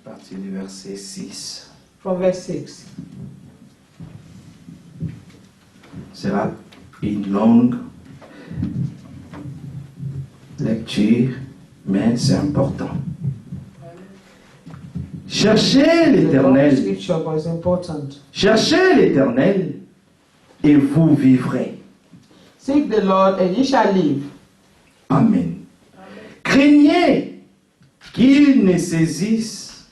À partir du verset 6. from verse 6. Sera une longue lecture, mais c'est important. Cherchez The long l'Éternel, scripture was important. cherchez l'Éternel et vous vivrez. Seek the Lord and ye shall live. Amen. Craignez qu'il ne saisisse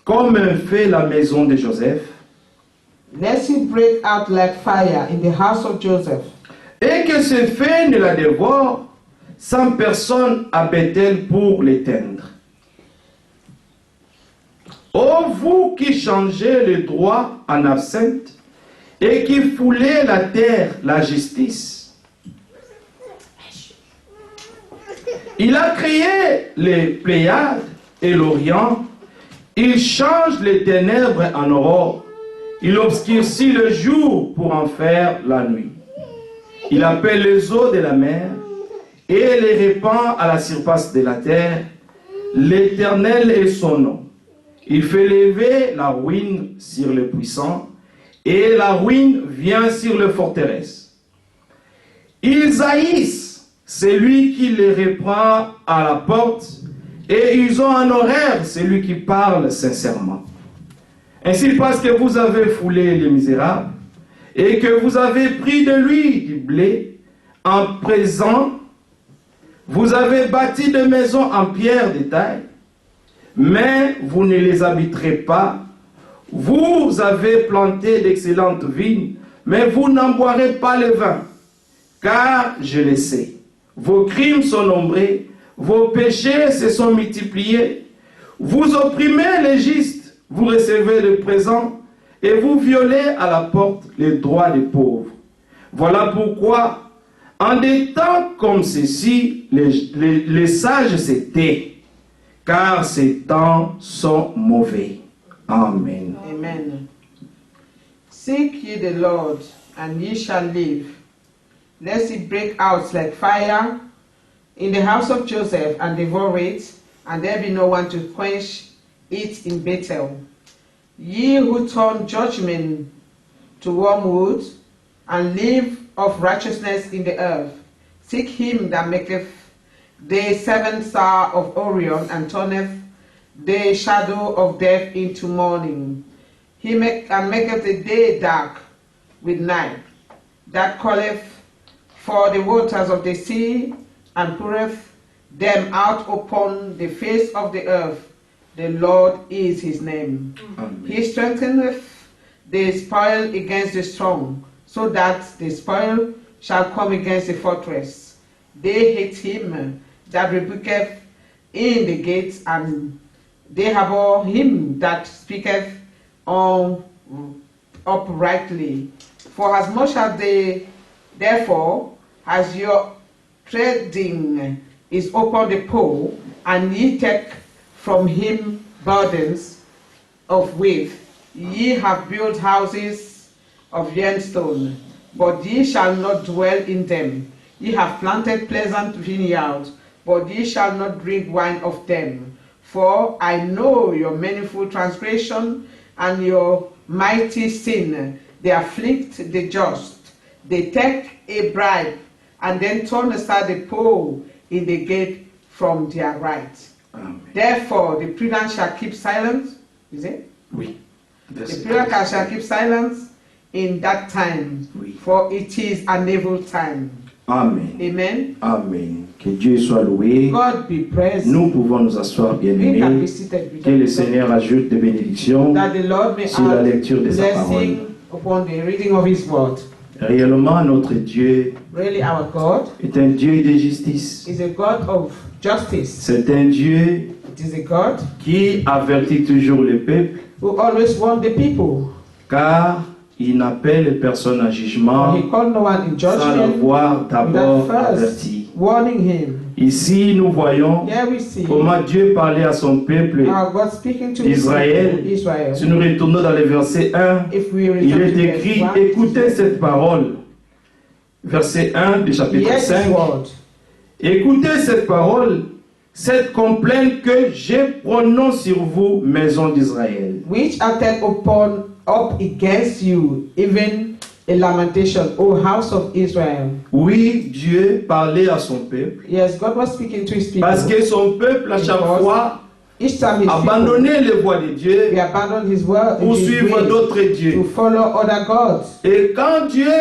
comme un fait la maison de Joseph Lest he break out like fire in the house of Joseph, et que ce fait ne la dévore sans personne à Bethel pour l'éteindre. Ô vous qui changez le droit en absinthe et qui foulez la terre, la justice. Il a créé les Pléiades et l'Orient. Il change les ténèbres en aurore. Il obscurcit le jour pour en faire la nuit. Il appelle les eaux de la mer et les répand à la surface de la terre. L'Éternel est son nom. Il fait lever la ruine sur les puissants et la ruine vient sur les forteresses. Ils haïssent celui qui les reprend à la porte et ils ont en horreur celui qui parle sincèrement. Ainsi parce que vous avez foulé les misérables et que vous avez pris de lui du blé en présent, vous avez bâti des maisons en pierre de taille, mais vous ne les habiterez pas. Vous avez planté d'excellentes vignes, mais vous n'en boirez pas le vin, car je le sais. Vos crimes sont nombreux, vos péchés se sont multipliés. Vous opprimez les justes, vous recevez le présent, et vous violez à la porte les droits des pauvres. Voilà pourquoi, en des temps comme ceci, les sages se taisent, car ces temps sont mauvais. Amen. Amen. Seek ye the Lord, and ye shall live. Lest it break out like fire in the house of Joseph, and devour it, and there be no one to quench it in Bethel. Ye who turn judgment to wormwood, and live of righteousness in the earth, seek him that maketh the seventh star of Orion, and turneth the shadow of death into morning. He maketh the day dark with night, that calleth for the waters of the sea, and poureth them out upon the face of the earth. The Lord is his name. Amen. He strengtheneth the spoil against the strong, so that the spoil shall come against the fortress. They hate him that rebuketh in the gates, and they abhor him that speaketh uprightly. For as much as they, therefore, as your treading is upon the pole, and ye take from him burdens of weight, ye have built houses of hewn stone, but ye shall not dwell in them. Ye have planted pleasant vineyards, but ye shall not drink wine of them. For I know your manifold transgression and your mighty sin. They afflict the just. They take a bribe, and then turn aside the poor in the gate from their right. Amen. Therefore, the prudent shall keep silence. Is it? Oui. The prudent shall keep silence in that time, Oui. for it is an evil time. Amen. Amen. Amen. Que Dieu soit loué. God be praised. Nous pouvons nous asseoir, We can be bien-aimés. seated Que le with Seigneur ajoute des bénédictions that the Lord may sur la add lecture de sa parole. blessing upon the reading of His word. Réellement, notre Dieu Really, our God est un Dieu de justice. is a God of justice. C'est un Dieu It is a God qui avertit toujours le peuple, who always warns the people. car il n'appelle personne à For jugement He called no one in sans judgment l'avoir d'abord without first averti. warning him. Ici, nous voyons Here we see comment Dieu parlait à son peuple our God speaking to His d'Israël. people, Israel. Si nous retournons dans le verset 1, If we il return est to écrit, verse 1, écoutez cette parole. Verset 1 du chapitre Yes, His 5. word. Écoutez cette parole, cette complainte que je prononce sur vous, maison d'Israël. which are set upon up against you, even a lamentation, O house of Israel. Oui, Dieu parlait à son peuple, Yes, God was speaking to his people. parce que son peuple, à chaque Because fois, each time his people, abandonnait les voies de Dieu he abandoned his word, pour his suivre way, d'autres to dieux. follow other gods. Et quand Dieu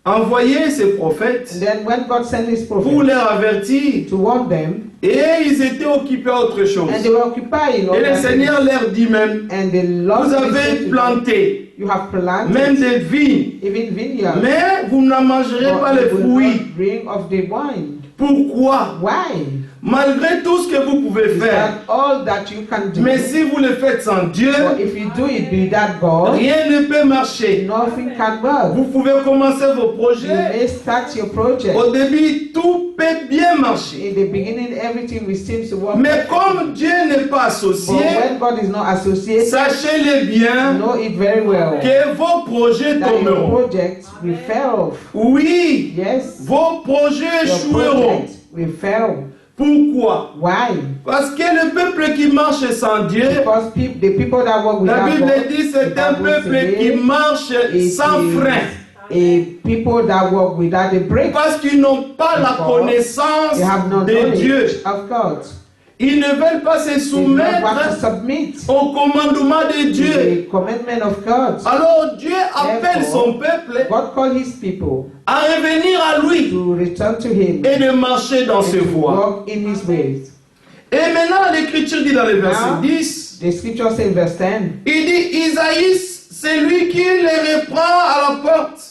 envoyait ses prophètes And then when God sent his pour prophet les avertir, to warn them, et ils étaient occupés à autre chose. and they were occupying Et other le things. Seigneur leur dit même, And the Lord vous said avez to them, planté you have planted même des vignes, even vineyards, mais vous n'en mangerez pas les but you will fruits. not drink of the wine. Pourquoi? Why? Malgré tout ce que vous pouvez Is faire, that all that you can do? mais si vous le faites sans Dieu, But if you do it without God, rien ne peut marcher. nothing can work. Vous pouvez commencer vos You projets. may start your project. Au début, tout peut bien marcher. In the beginning, everything will seem to work. Mais comme Dieu n'est pas But associé, when God is not associated, sachez-le bien know it very well que vos projets that your tomberont. project will fail. Oui, Yes, vos projets your échoueront. project will fail. Pourquoi? Why? Parce que le peuple qui marche sans Dieu, Because the people that work la without Bible God, dit c'est the un Bible peuple says qui marche it sans is frein. a people that work without a break. Parce qu'ils n'ont pas la Because connaissance They have no de Dieu. knowledge of God. Ils ne veulent pas se They do not want to soumettre submit au commandement de to Dieu. the commandment of God. Alors Dieu appelle Therefore, son peuple God called his people à revenir à lui to return to him et de marcher dans and ses to voies. walk in his ways. Et maintenant, l'Écriture dit dans le verset Now, 10, the scripture says in verse 10, il dit Isaïe, c'est lui qui les reprend à la porte.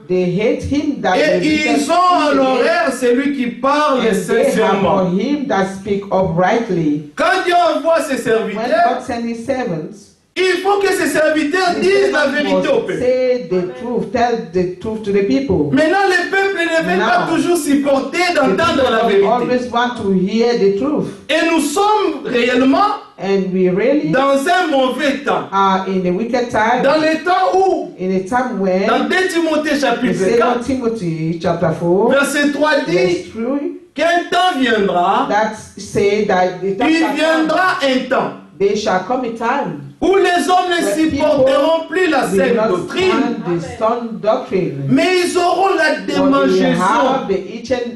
they hate him that Et rebuketh ils ont en him, horaire celui qui parle and they have sincèrement. for him that speak uprightly. Quand Dieu envoie ses When serviteurs, God sent his servants, il faut que ses serviteurs the disent la servants vérité au must peuple. say the truth, tell the truth to the people. Maintenant, le peuple ne veut pas Now, toujours supporter The d'entendre people la don't vérité. always want to hear the truth. Et nous sommes réellement And we really dans un mauvais temps. are in a wicked time, Dans le temps où, in a time when dans 2 Timothée in chapitre 2 4, Timothy chapter 4, verset 3 dit verse 3, qu'un temps viendra, that say that the time il shall come, viendra un temps there shall come a time où les hommes ne when supporteront plus la will saine not doctrine, stand the sound doctrine, mais ils auront la but they démangeaison have the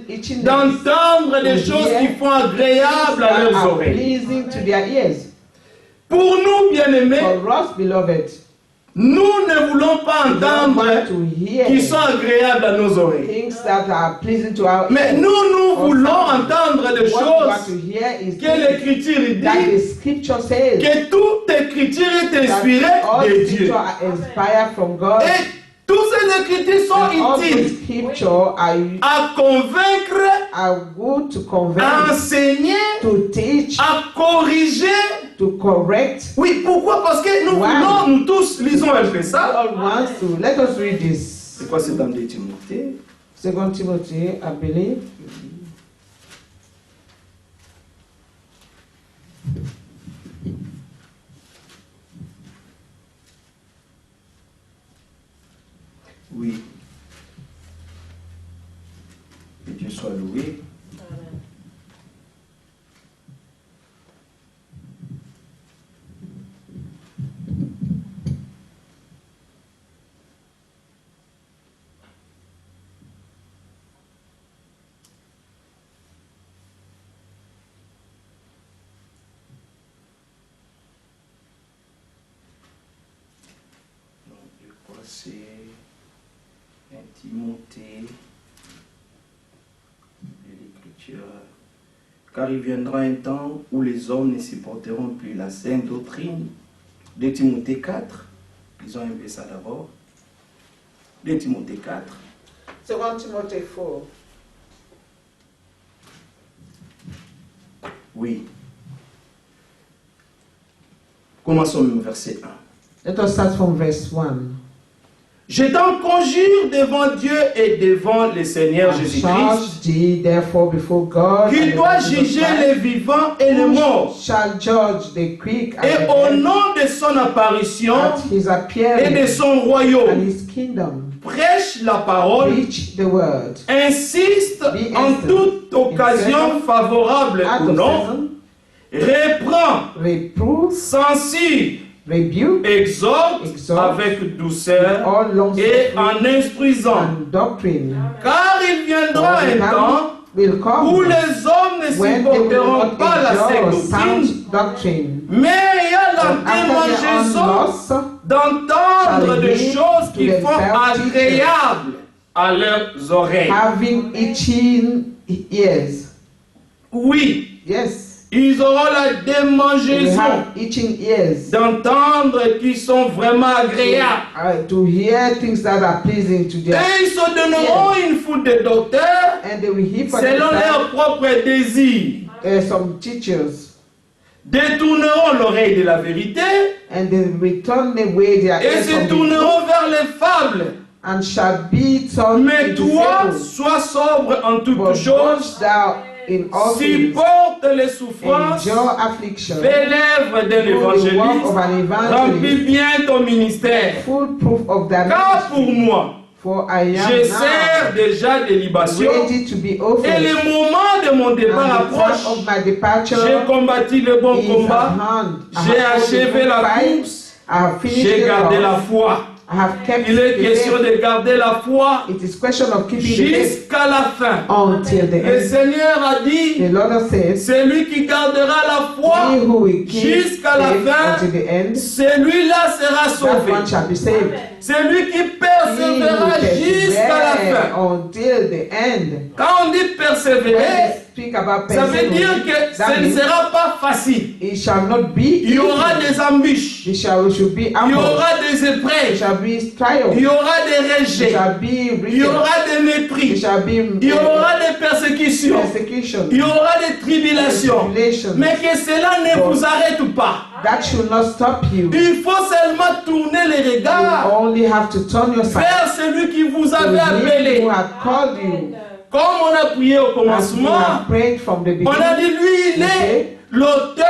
itching d'entendre des choses qui font agréable à leurs are oreilles. pleasing to their ears. Pour nous, bien-aimés, For us, beloved, nous ne voulons pas we don't entendre want to hear qui sont agréables à nos oreilles. things that are pleasing to our Mais ears. nous voulons entendre des What we want choses to hear is que things l'Écriture that the dit, scripture says, que toute Écriture est that inspirée all de Dieu. scripture are inspired from God. Et toutes ces Écritures And all sont the utiles scripture à convaincre, are good to à convince, enseigner, to teach, à corriger. to correct. Oui, pourquoi? Parce que nous Why? voulons, nous tous lisons un peu We ça. all want to. Let us read this. C'est quoi, c'est dans 2 Timothée? 2 Timothy, I believe. Oui. Que Dieu soit loué. Donc, je crois que c'est 1 Timothée de l'Écriture. Car il viendra un temps où les hommes ne supporteront plus la saine doctrine. 2 Timothée 4. Lisons un peu ça d'abord. 2 Timothée 4. 2 Timothy 4. Oui. Commençons au verset 1. Let us start from verse 1. Je t'en conjure devant Dieu et devant le Seigneur I Jésus-Christ, charge thee therefore before God qu'il and the doit Lord Jesus juger Christ, les vivants et les who morts. shall judge the quick and Et the au dead nom de son apparition at his et de appearing son and royaume, his kingdom. prêche la parole, preach the word. insiste Be en instant. toute occasion favorable Out ou of non, season, reprend, reprove, censure, rebuke, exhorte Exhorte, avec douceur all long et suffering en instruisant. and doctrine. Car il viendra For the un time temps will où come les hommes ne when they will supporteront not pas la saine endure doctrine, sound doctrine. mais ayant la But after their own démangeaison loss, d'entendre shall des give choses to qui font themselves agréable à leurs oreilles. having itching ears. Oui, Yes, ils auront la they démangeaison have itching ears d'entendre qui sont vraiment agréables. to hear things that are pleasing to Et their, ils se donneront une foule de docteurs and they will hear for selon themselves. leurs propres désirs. Some teachers, Détourneront l'oreille de la vérité and they return away their et ears se from the truth, tourneront vers les fables. and shall be turned Mais into toi, fables. sois sobre en toutes But choses, watch thou in all things, supporte les souffrances, endure affliction, fais l'œuvre d'un do the work of évangéliste, an remplis evangelist, bien ton ministère. full proof of that Car pour ministry. moi, For I je am sers déjà des now libations ready to be et offered, le moment de mon and départ the time approche. of my departure J'ai combattu le bon is at combat, hand. I j'ai have fought the achevé good la fight, course, I have finished j'ai the gardé la course, foi. I have kept Il est the question faith. de garder la foi It is question of keeping the faith jusqu'à la fin. until the Le end. Seigneur a dit, The Lord has said, celui qui gardera la he foi who will keep jusqu'à la faith fin, until the end, celui-là sera that sauvé. one shall be saved. Celui qui He who persévérera jusqu'à la persevere fin. until the end. Quand on dit When we persévérer, speak about ça veut dire que that ce ne means sera pas facile. it shall not be Il y aura easy. des embûches, It should be il y ambush. aura des It épreuves, shall be trial. il y aura des It rejets, shall be il y rejection. aura des It mépris, shall be il y aura des persécutions, persecution. il y aura des tribulations. Tribulation. Mais que cela ne vous arrête pas. That should not stop you. Il faut seulement tourner les You regards only have to turn your sight vers celui qui vous to avait him appelé. who had called you. Comme on a prié au As you commencement, have prayed from the on a beginning, dit lui, il est l'auteur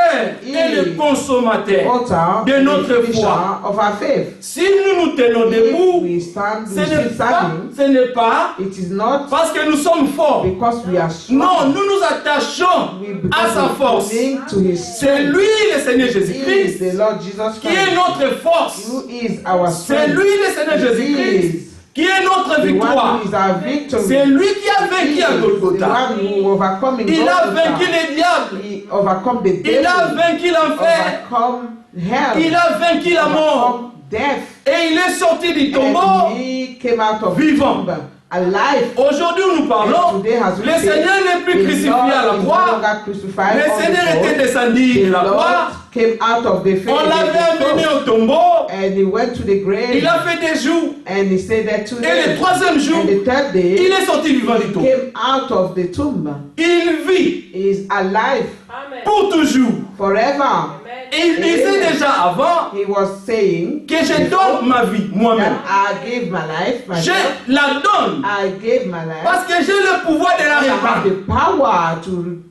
et le consommateur author, de notre the finisher foi. of our faith. Si nous nous tenons If debout, we stand, ce we still standing, n'est pas it is not parce que nous sommes forts. because we are strong. Non, nous nous attachons à sa force. Cling to his C'est strength. lui le Seigneur He is Jésus-Christ the Lord Jesus qui est Christ, notre force. who is our C'est strength. lui le Seigneur Jésus-Christ qui est notre The one victoire. who is our victory. C'est lui qui a He vaincu is à the Golgotha. one who overcome in Il a Golgotha. vaincu les diables. He overcome the Il a devil. vaincu l'enfer. Overcome hell. Il a vaincu la mort. Overcome death. Et il est sorti du And tombeau he came out of vivant. the tomb alive. Aujourd'hui, nous parlons. And today, as we Le say, Seigneur n'est plus the crucifié Lord à la is no croix. longer crucified Le on the Seigneur était cross. descendu de The la croix. Lord came out of the faith. On l'avait amené au tombeau. And he went to the grave. Il a fait des jours. And he stayed there 2 Et le days. troisième jour, And the third il day, est sorti vivant du he tombeau. came out of the tomb. Il vit He is alive pour toujours. forever. Il disait déjà avant He was saying que je donne ma vie moi-même. that I gave my life, Je myself. la donne I gave my life. parce que j'ai le pouvoir de la I have reprendre. the power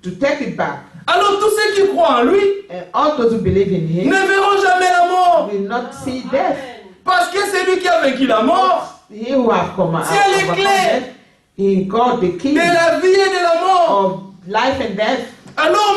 to take it back. Alors tous ceux qui croient en lui And all those who believe in him ne verront jamais la mort. will not see death. Parce que c'est lui qui a vaincu la mort, He who have come C'est les overcome clés. death, he got the key de la vie et de la mort. of life and death. Alors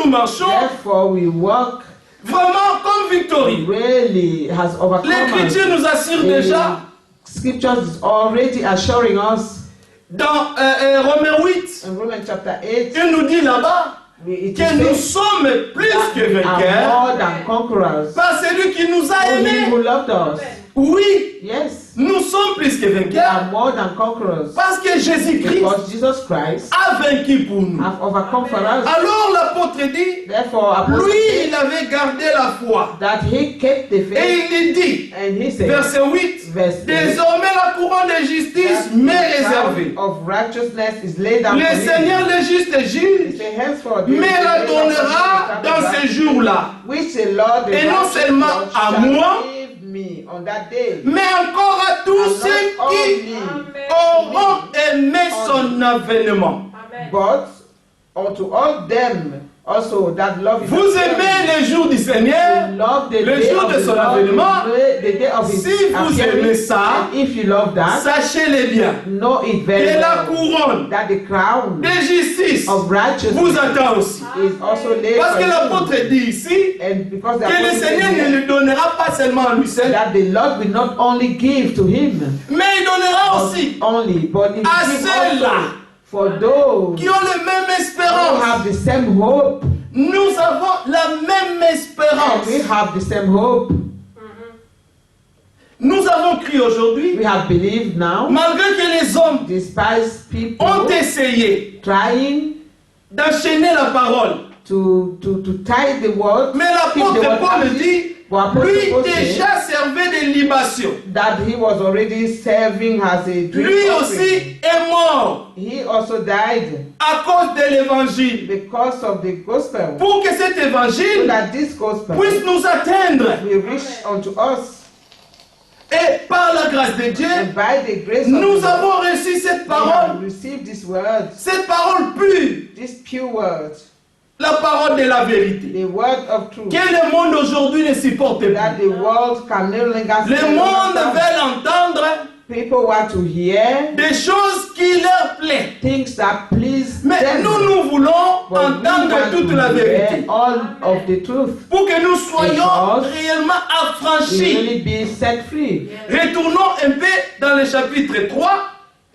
nous marchons Therefore we walk vraiment comme victory. really has overcome us. L'Écriture nous assure déjà Scriptures is already assuring us dans Romains 8, in Romans chapter 8 il nous dit là-bas it que is nous said sommes plus que we are vainqueurs more than conquerors. par celui qui nous a Only aimés. who loved us. Oui, Yes, nous sommes plus que we vainqueurs are more than conquerors. parce que Jésus-Christ Because Jesus Christ a vaincu pour nous. have overcome for us. Alors l'apôtre dit, Therefore, Apostle lui said il avait gardé la foi. that he kept the Et faith, il dit, and he said, verset 8, verse 8, désormais la couronne de justice that m'est the réservée. crown of righteousness is laid down Le for me. Seigneur le juste He juge said, henceforth, me this is la laid down for me, donnera the dans crown of ces jours-là. which the Lord the Et non righteous seulement Lord à shall moi, give me on that day. Mais encore à tous And ceux not qui only auront aimé son avènement. but unto all them Also, that love is Vous aimez les jours du Seigneur, love the le day jour of de the son Lord, avènement. the day of his Si vous appearing. aimez ça, And if you love that, sachez-le bien, know it very que la well couronne that the crown de justice of righteousness vous attend aussi. is also laid Parce que for l'apôtre you. dit ici And because the que le apostle Seigneur said ne lui donnera pas seulement à lui seul, that the Lord will not only give to him, mais il donnera aussi only, but he à will give ceux-là also for those qui ont la même who espérance. have the same hope. Nous avons la même And espérance. we have the same hope. Nous avons cru aujourd'hui, We have believed now, malgré que les hommes despise people ont essayé trying d'enchaîner la parole. to tie the word, Mais keep the l'apôtre word Paul active. dit, But Apostle lui Paul said déjà servait des libations. that he was already serving as a drink Lui offering. aussi est mort He also died à cause de l'évangile. because of the gospel. Pour que cet So évangile that this gospel puisse nous atteindre. will reach unto us. Et par la grâce de Dieu, And by the grace of nous God, avons reçu cette we have parole, received this word, cette parole pure, this pure word, la parole de la vérité. the word of truth, Que le monde aujourd'hui ne supporte plus. that the world can no longer Le stand monde on. veut entendre People want to hear des choses qui leur plaisent. things that please Mais them. nous voulons But we entendre want toute to la hear vérité. all of the truth. Pour que nous soyons Because réellement We affranchis. really be set free. Retournons un peu dans le chapitre 3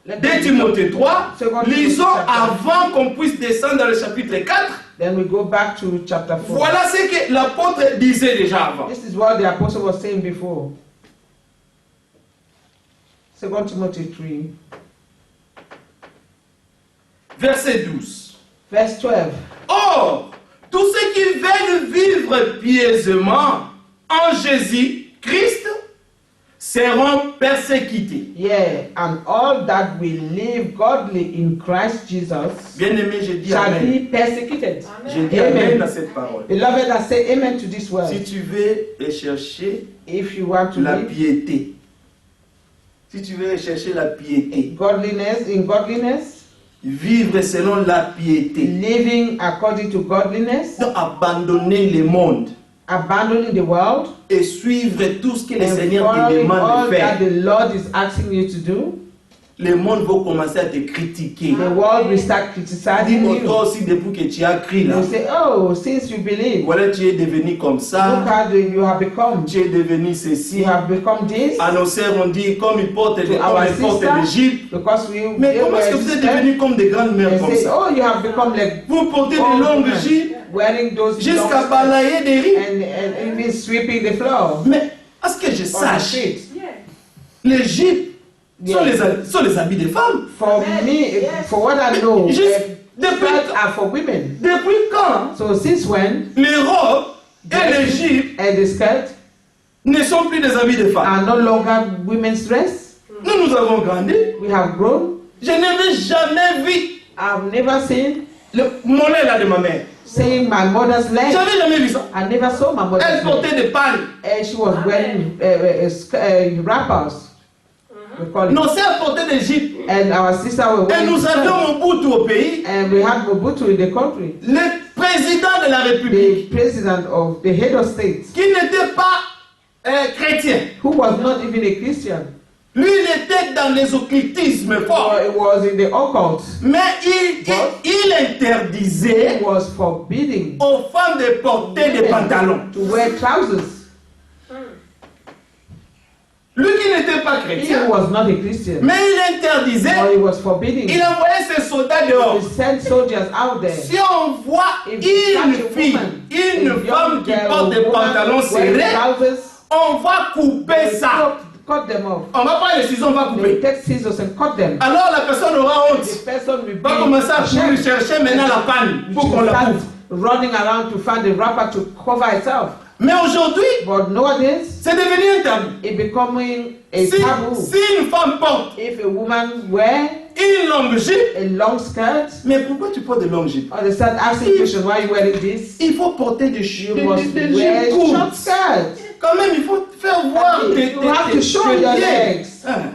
de Timothée 3. Lisons avant qu'on puisse descendre dans le chapitre 4. Then we go back to chapter 4. Voilà ce que l'apôtre disait déjà avant. This is what the apostle was saying before. 2 Timothy 3, Verset 12. verse 12. Or, tous ceux qui veulent vivre pieusement en Jésus-Christ seront persécutés. Yeah, and all that will live godly in Christ Jesus Bien-aimé, je dis shall Amen. be persecuted. Je dis Amen à cette parole. Beloved, I say amen to this Si word. tu veux rechercher If you want to la live piété, si tu veux rechercher la piété, in godliness, vivre selon la piété, living according to godliness, donc abandonner le monde abandoning the world, et suivre tout ce que le and Seigneur te following demande all de that faire, the Lord is asking you to do, le monde va commencer à te critiquer. the world will start Dis criticizing toi you. aussi depuis que tu as crié là, They say, oh, since you believe, voilà tu es devenu comme look ça, how you have become. tu es devenu ceci. You have become this À nos sœurs on dit comme ils portent to our l'Égypte. sister because we Mais they comment est-ce que were vous êtes sisters. devenus comme des grandes mères They comme say, ça? oh, you have become like Vous portez old de longues women, gilets wearing those long jusqu'à skirts balayer des riz. and even sweeping the floor Mais à ce que je on the sache, street. l'Égypte sont les habits des femmes. For me, for what I know, Just depuis, skirts are for women. depuis quand So since when l'Europe et l'Égypte and the skirt ne sont plus des habits de femmes? are no longer women's dress? Nous avons grandi. We have grown. Je n'avais jamais vu I've never seen le mollet là de ma mère. seeing my mother's leg. J'avais jamais vu ça. I never saw my mother's Elle leg. portait des palmes. And she was wearing wrappers. We call it. Nos sœurs portaient des gîtes. And our sister were Et wearing nous skirts. avions Mobutu au pays, And we had Mobutu in the country, le président de la the République, president of the head of state, qui n'était pas chrétien. who was not even a Christian. Lui, il était dans les occultismes forts. It was in the occult. Mais il interdisait It was forbidding aux femmes de porter des pantalons. to wear trousers. Lui qui n'était pas He chrétien, was not a Christian, mais il or interdisait, it was forbidding. il envoyait ses soldats dehors. We sent soldiers out there. Si on voit If you une catch a fille, woman, une a femme young qui girl, porte des woman pantalons wearing serrés, trousers, on va couper ça. cut them off. On va pas les ciseaux, on va They will couper. take scissors and cut them. Alors la personne aura honte. The person will be Va commencer à courir ashamed. chercher maintenant la panne pour qu'on She la start couvre. running around to find the wrapper to cover itself. Mais aujourd'hui, But nowadays, c'est devenu un tabou. it becoming a Si taboo. une femme porte If a woman wear une longue jupe, a long skirt, mais pourquoi tu portes de longues jupes? or they start asking questions, why are you wearing this? Il faut porter des You jupes must wear jupes short courtes. skirts. Quand même, il faut faire voir You have to show your legs. Hein.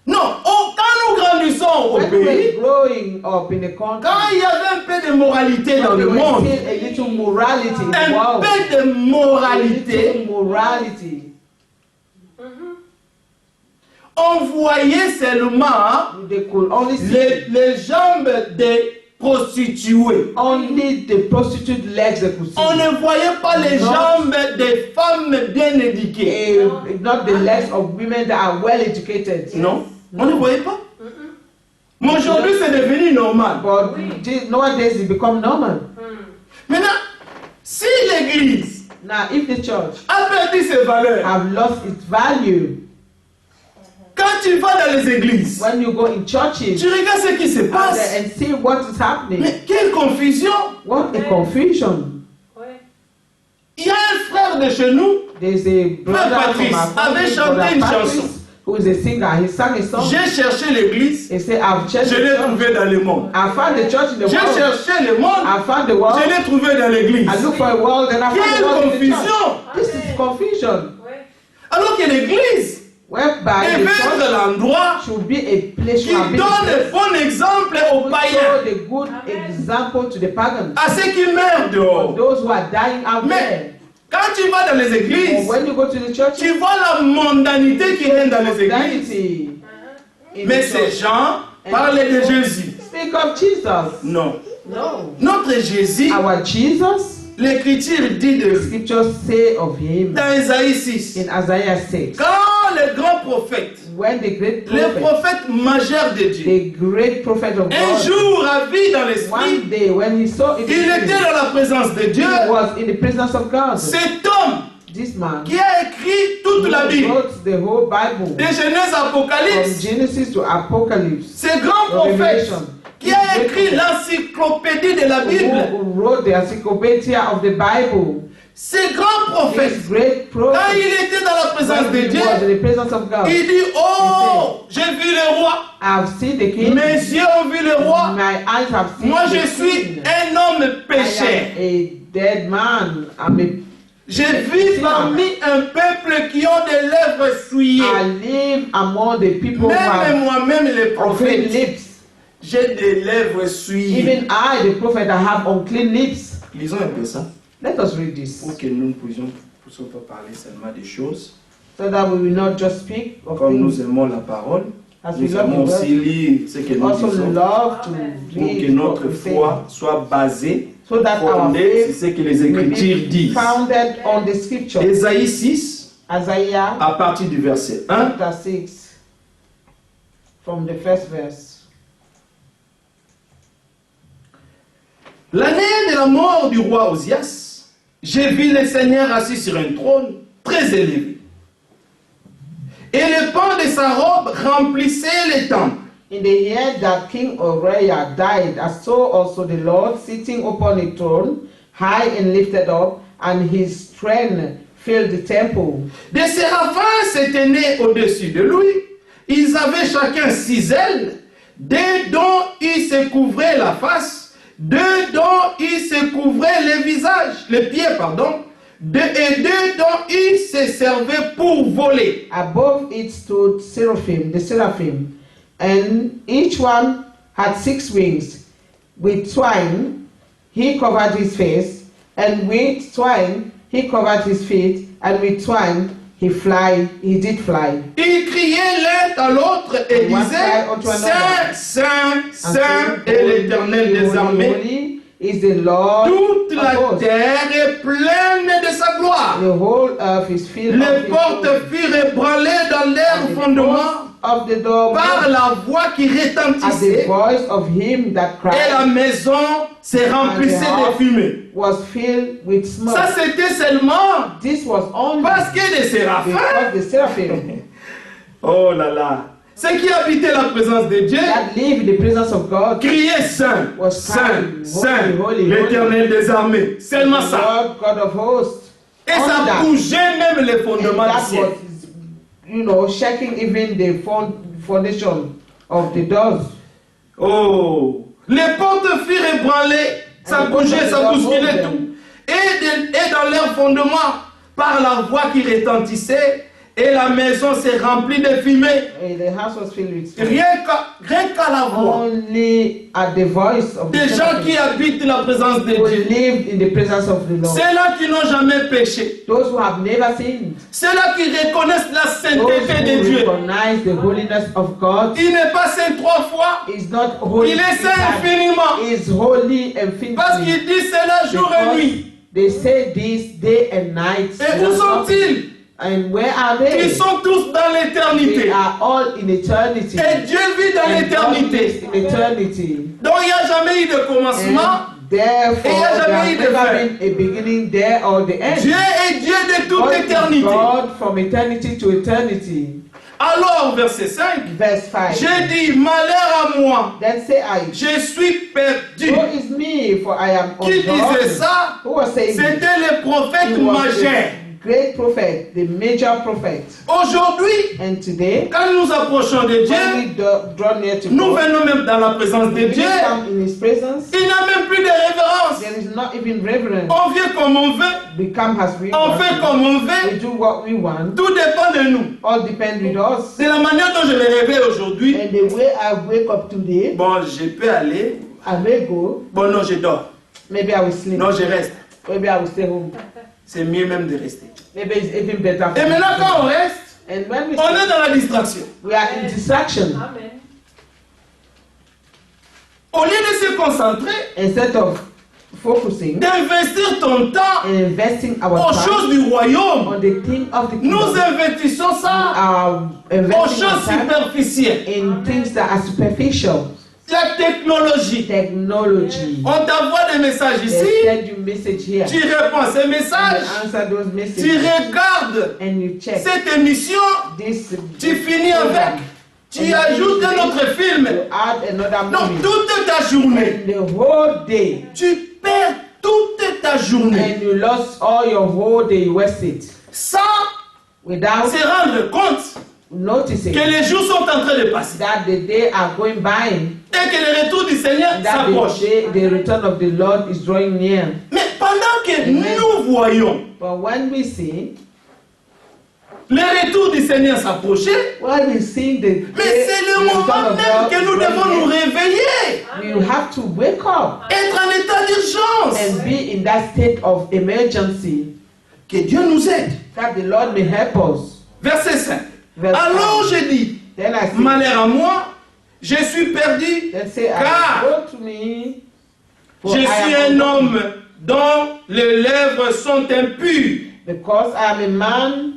Non, quand nous grandissons au When we pays, were growing up in the country, quand il y avait un peu de moralité dans when le there was monde, still a little morality in the un world, peu de a moralité, little morality, on voyait seulement they could only see les jambes des prostituées. only the prostitute legs they could see. On ne voyait pas les jambes des femmes bien éduquées. Not the legs of women that are well educated. Non, on ne voyait pas. Mais aujourd'hui, c'est devenu normal. But nowadays it become normal. Maintenant, si l'Église Now, if the church a perdu ses valeurs, have lost its value, quand tu vas dans les églises, when you go in churches tu regardes ce qui se passe. and see what is happening, Mais quelle confusion! what a confusion. Il y a un frère de chez nous, There's a brother Patrice from our family, avait chanté Brother une Patrice, chanson. who is a singer. He sang a song. j'ai cherché l'église, He said, I've checked je the l'ai church. trouvé dans le monde. I found the church in the J'ai world. cherché le monde, I found the world. je l'ai trouvé dans l'église. I look for a world and I found the Quelle world in the church. confusion! This is confusion. Alors que l'église Whereby the devait être church l'endroit should be a place qui where donne un bon exemple aux show païens, the good example to the pagans, à ceux qui meurent for dehors. those who are dying out there. Mais quand tu vas dans les But églises, when you go to the church, tu vois la mondanité qui règne dans les églises. Christianity in Mais the ces church. gens parlaient de Jésus. Speak of Jesus. Non. No. Notre Jésus, Our Jesus, l'Écriture dit the de, scriptures say of him dans Isaïe 6, in Isaiah 6, quand les grands prophètes, when the great les prophet, prophètes majeurs de Dieu, the great prophet of un God, jour ravi dans l'esprit, one day when he saw it, il était dans la présence de Dieu. he was in the presence of God. Cet homme This man qui a écrit toute la Bible, wrote the whole Bible de Genèse à from Apocalypse, Genesis to Apocalypse. ce grand prophète Revelation. qui a écrit l'encyclopédie de la Bible, Who wrote the encyclopedia of the Bible? ce grand prophète, This great quand prophet, il était dans la présence when de he Dieu, was in the presence of God, il dit, oh, j'ai vu le roi, I've seen the king. mes yeux ont vu le roi, My eyes have seen moi the je suis king. un homme I pécheur. am a dead man. Je vis parmi un peuple qui ont des lèvres souillées. I live among the people who Même have moi-même, les unclean prophètes, lips. j'ai des lèvres souillées. Even I, the prophet, I have unclean lips. Lisons un peu ça, Let us read this, pour que nous ne puissions pas parler seulement des choses. so that we will not just speak of Comme nous things aimons la parole, as we nous love aimons the aussi word. lire ce que nous Also disons, love to pour que read notre what we say, foi soit basée, so that our fondée sur faith ce que les may Écritures be disent. founded on the scripture. Ésaïe 6, Isaiah à partir du verset 1. chapter 6, from the first verse. L'année de la mort du roi Osias, j'ai vu le Seigneur assis sur un trône très élevé. Et le pan de sa robe remplissait les temples. In the year that King Uriah died, I saw also the Lord sitting upon a throne, high and lifted up, and his train filled the temple. Des séraphins s'étaient nés au-dessus de lui. Ils avaient chacun 6 ailes, deux dont ils se couvraient la face, deux dont ils se couvraient les pieds, pardon, et deux dont ils se servaient pour voler. Above it stood the seraphim, and each one had 6 wings. With twine he covered his face, and with twine he covered his feet, and with twine he did fly. Ils criaient l'un à l'autre et disaient, Saint, Saint, Saint est l'Éternel des armées. Holy is the Lord Toute of la hosts. terre est pleine de sa gloire. The whole earth is filled Les of his portes glory. furent ébranlées dans leur And the fondement posts of the door par la voix qui at the retentissait voice of him that et la cried maison se remplissait de fumée. was filled with smoke. Ça c'était seulement This was only parce que les séraphins, because the seraphim oh là là, ceux qui habitaient la présence de Dieu, that live in the presence of God, criaient Saint, Was Saint, crying, Saint, holy, holy, l'Éternel des armées. Seulement the ça. Lord God of hosts. Et Only ça that. bougeait même les And fondements du that ciel. was, shaking even the foundation of the doors. Oh, les portes furent ébranlées, ça And the bougeait, portes ça of the bousculait doors tout. Et dans leur fondement, par la voix qui retentissait Et la maison s'est remplie de fumée. And the house was filled with smoke. Rien qu'à la voix. Only at the voice of the Des gens qui habitent la présence de who Dieu. lived in the presence of the Lord. Ceux-là qui n'ont jamais péché. Those who have never sinned. Ceux-là qui reconnaissent la Those sainteté de who Dieu. recognize the holiness of God. Il n'est pas saint 3 fois. Is not holy. Il est saint infiniment. Is holy Parce infinitely. qu'il dit cela jour et nuit. They say this day and night. Et où sont-ils? And where are they? Ils sont tous dans They l'éternité. are all in eternity. Et Dieu vit dans And God l'éternité. lives in eternity. Donc il n'y a jamais eu de commencement. And therefore, Et il y a there jamais eu has de never fin. been a beginning there or the end. Dieu est Dieu de toute God is éternité. God from eternity to eternity. Alors, verset 5, Verse 5. j'ai dit, malheur à moi, Then say I, je suis perdu. woe is me, for I am Qui disait undone. ça? Who was saying this? C'était le prophète He was majeur. the great prophet, the major prophet. Aujourd'hui, And today, quand nous nous approchons de when Dieu, we draw near to nous God, venons même dans la présence de when we Dieu. come in His presence, Il n'y a même plus de révérence. there is not even reverence. On vient comme on veut, We come as we on fait want. comme on We veut. do what we want. Tout dépend de nous. All depend with us. C'est la manière dont je me réveille aujourd'hui. And the way I wake up today, Bon, je peux aller. I may go. Bon, non, je dors. Maybe I will sleep. Non, je reste. Maybe I will stay home. C'est mieux même de rester. Maybe it's even better. Et maintenant, quand on reste, And when we on est dans la distraction. we are in distraction. Amen. Au lieu de se concentrer, Instead of focusing d'investir ton temps and investing our aux time choses du royaume, on the thing of the nous kingdom, investissons ça aux investing our choses time superficielles. in things that are superficial. La technologie. Technology. On t'envoie des messages They ici, send you message here. tu réponds à ces You messages, answer those tu messages regardes and you check cette émission, this. tu finis avec, tu ajoutes un autre film. You add another Donc movie. toute ta journée, And the whole day, tu perds toute ta journée and you lost all your whole day. You waste it sans without se rendre compte noticing que les jours sont en train de passer that the day are going by, et que le retour du Seigneur that s'approche. the return of the Lord is drawing near. Mais pendant que Amen. nous voyons But when we see, le retour du Seigneur s'approcher, when we see the mais c'est le return moment of même God que nous drawing devons nous near, réveiller, we have to wake up être en état d'urgence. and be in that state of emergency, Que Dieu nous aide. that the Lord may help us. Verset 5. Verse Alors 5. je dis, Then I say, malheur à moi, je suis perdu, then say, car go to me, for je I suis am un undone, homme dont les lèvres sont impures. because I am a man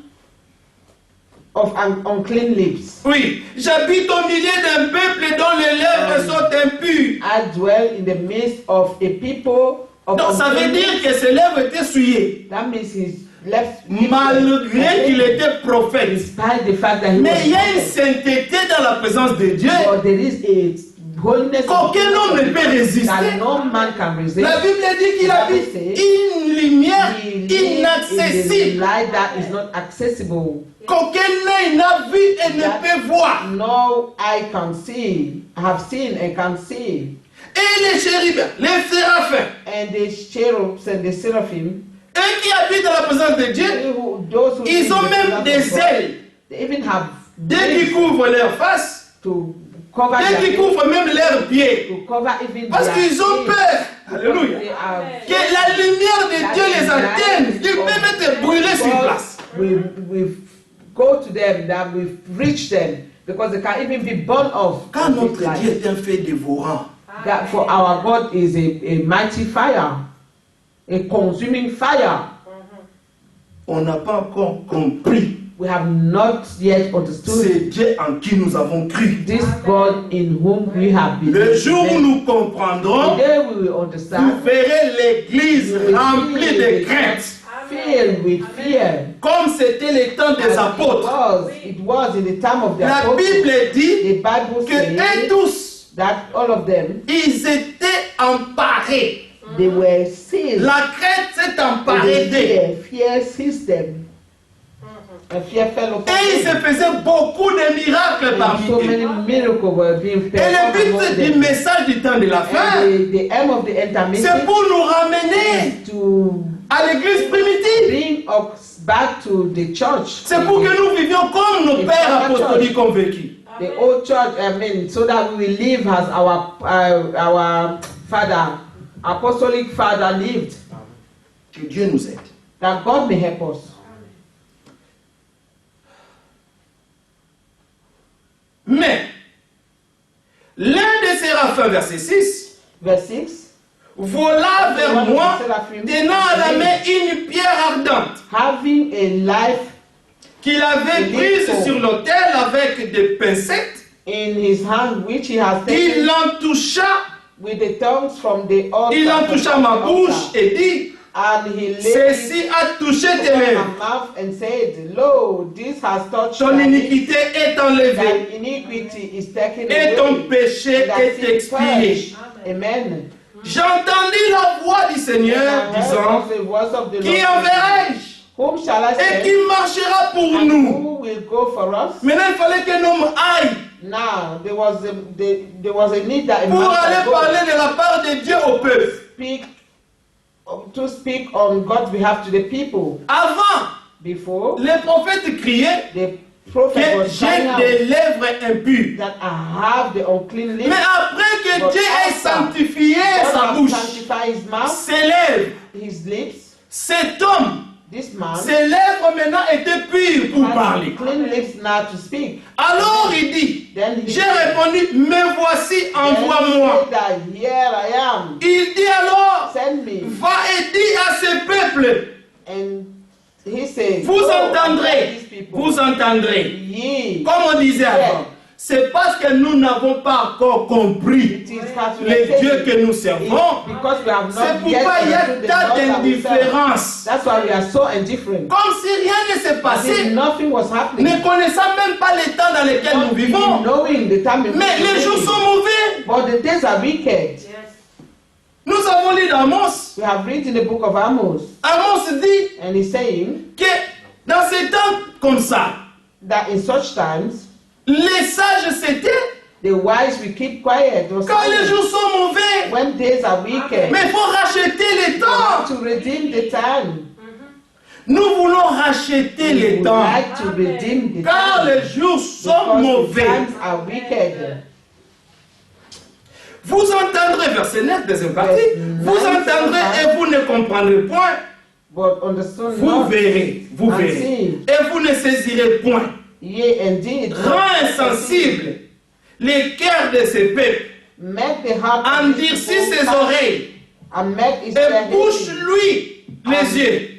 of unclean lips. Oui, j'habite au milieu d'un peuple dont les lèvres sont impures. I dwell in the midst of a people of Donc ça veut unclean dire lips. que ses lèvres étaient souillées, That means his left malgré qu'il était prophète. despite the fact that he Mais was il y a une prophet. sainteté dans la présence de Dieu But there is a holiness qu'aucun homme ne peut résister. that no man can resist. La Bible dit qu'il habite une lumière He lives in the inaccessible light that is not accessible. qu'aucun œil n'a vu et ne peut voir. No eye can see, have seen and can see. Et les chérubins, les séraphins, And the cherubs and the seraphim, eux qui habitent dans la présence de Dieu, those who ils live ont in the même presence des of God, ailes. they even have Dès qu'ils wings couvrent leur face, to cover dès their qu'ils face, couvrent même leurs pieds, to cover even parce their qu'ils ont feet, peur. because Alléluia. they are Que la lumière de Dieu les atteigne. Ils peuvent être brûlés sur place. we go to them, that we reach them, because they can even be burned off. Car of notre this life. Dieu est un feu dévorant. That for our God is a mighty fire, a consuming fire. On n'a pas encore compris. We have not yet understood C'est Dieu en qui nous avons cru. this God in whom we have been. Le jour où nous comprendrons, Today we will vous understand, verrez l'église remplie de crainte, filled with fear. comme c'était les temps des As apôtres. it was in the time of the La apostles. Bible dit The Bible que eux says tous, that all of them, ils étaient emparés. they were sealed. La crainte s'est with emparée d'eux. fear seized them. And fear fell upon Et il se them. faisait beaucoup de miracles And parmi so eux. many miracles were being Et le performed among but du them. message du temps de la fin, And the aim of the c'est intermission pour nous ramener is to à l'église primitive. bring us back to the church. C'est pour que nous vivions comme nos pères apostoliques ont vécu. The old church, so that we will live as our father, apostolic father lived. Que Dieu nous aide. That God may help us. Mais, l'un des séraphins, verset 6, Verse 6. vola vers moi, tenant à la main une pierre ardente, Having a life qu'il avait prise sur l'autel avec des pincettes. in his hand, which he has Il taken en toucha, with the tongues from the altar. il en toucha ma bouche et dit, And he laid ceci a touché tes my lèvres. mouth and said, Lo, this has touched Ton thy lips. iniquité est enlevée Thy iniquity is taken et ton away. péché Thy est sin expié. purged. Amen. J'entendis la voix du Seigneur And I heard disant, the voice of the qui Lord. enverrai-je Whom shall I et send? qui marchera pour And nous? who will go for us? Maintenant, il fallait qu'un homme aille Now there was a need that a pour man aller should go parler de la part de Dieu au peuple. speak on God's behalf to the people. Avant, Before les prophètes criaient the prophet que was crying j'ai out des lèvres impures. that I have the unclean lips. Mais après que But Dieu ait after sanctifié God sa has bouche, sanctified his mouth, ses lèvres, his lips. cet homme, This man ses lèvres maintenant étaient pures pour has parler. clean lips now to speak. Alors il dit, Then he j'ai répondu, me voici, then envoie-moi. he said that here I am. Il dit alors, Send me. va et dis à ce peuple, And he says, vous "Go and tell entendrez, these people, vous entendrez. ye, Comme on disait avant, c'est parce que nous n'avons pas encore compris it is les dieux que nous It's servons. because we have C'est not pourquoi yet il y a understood the tant Lord that we serve. d'indifférence. That's why we are so indifferent. Comme si rien ne s'est As if passé, nothing was happening. ne connaissant même pas les temps dans lesquels nous Not vivons. even knowing the time in Mais which les we jours live. sont mauvais. But the days are wicked. Nous avons lu dans Amos. We have read in the book of Amos, Amos dit and he's saying que dans ces temps comme ça, that in such times les sages s'étaient the wise will keep quiet or quand les silent jours sont mauvais. when days are wicked. Mais il faut racheter les We have temps. to redeem the time. Nous voulons racheter We les would temps. like to redeem the Car time les jours sont because the mauvais. times are wicked. Vous entendrez, verset 9, deuxième partie, Verset vous 9, entendrez et vous ne comprendrez point. But understand Vous not, verrez, vous and verrez. see. Et vous ne saisirez point. Yea, indeed. Rends insensible les cœurs de ces peuples. Make the heart of Endurcis this people ses fast, oreilles. and make his Et ear heavy. bouche-lui les yeux.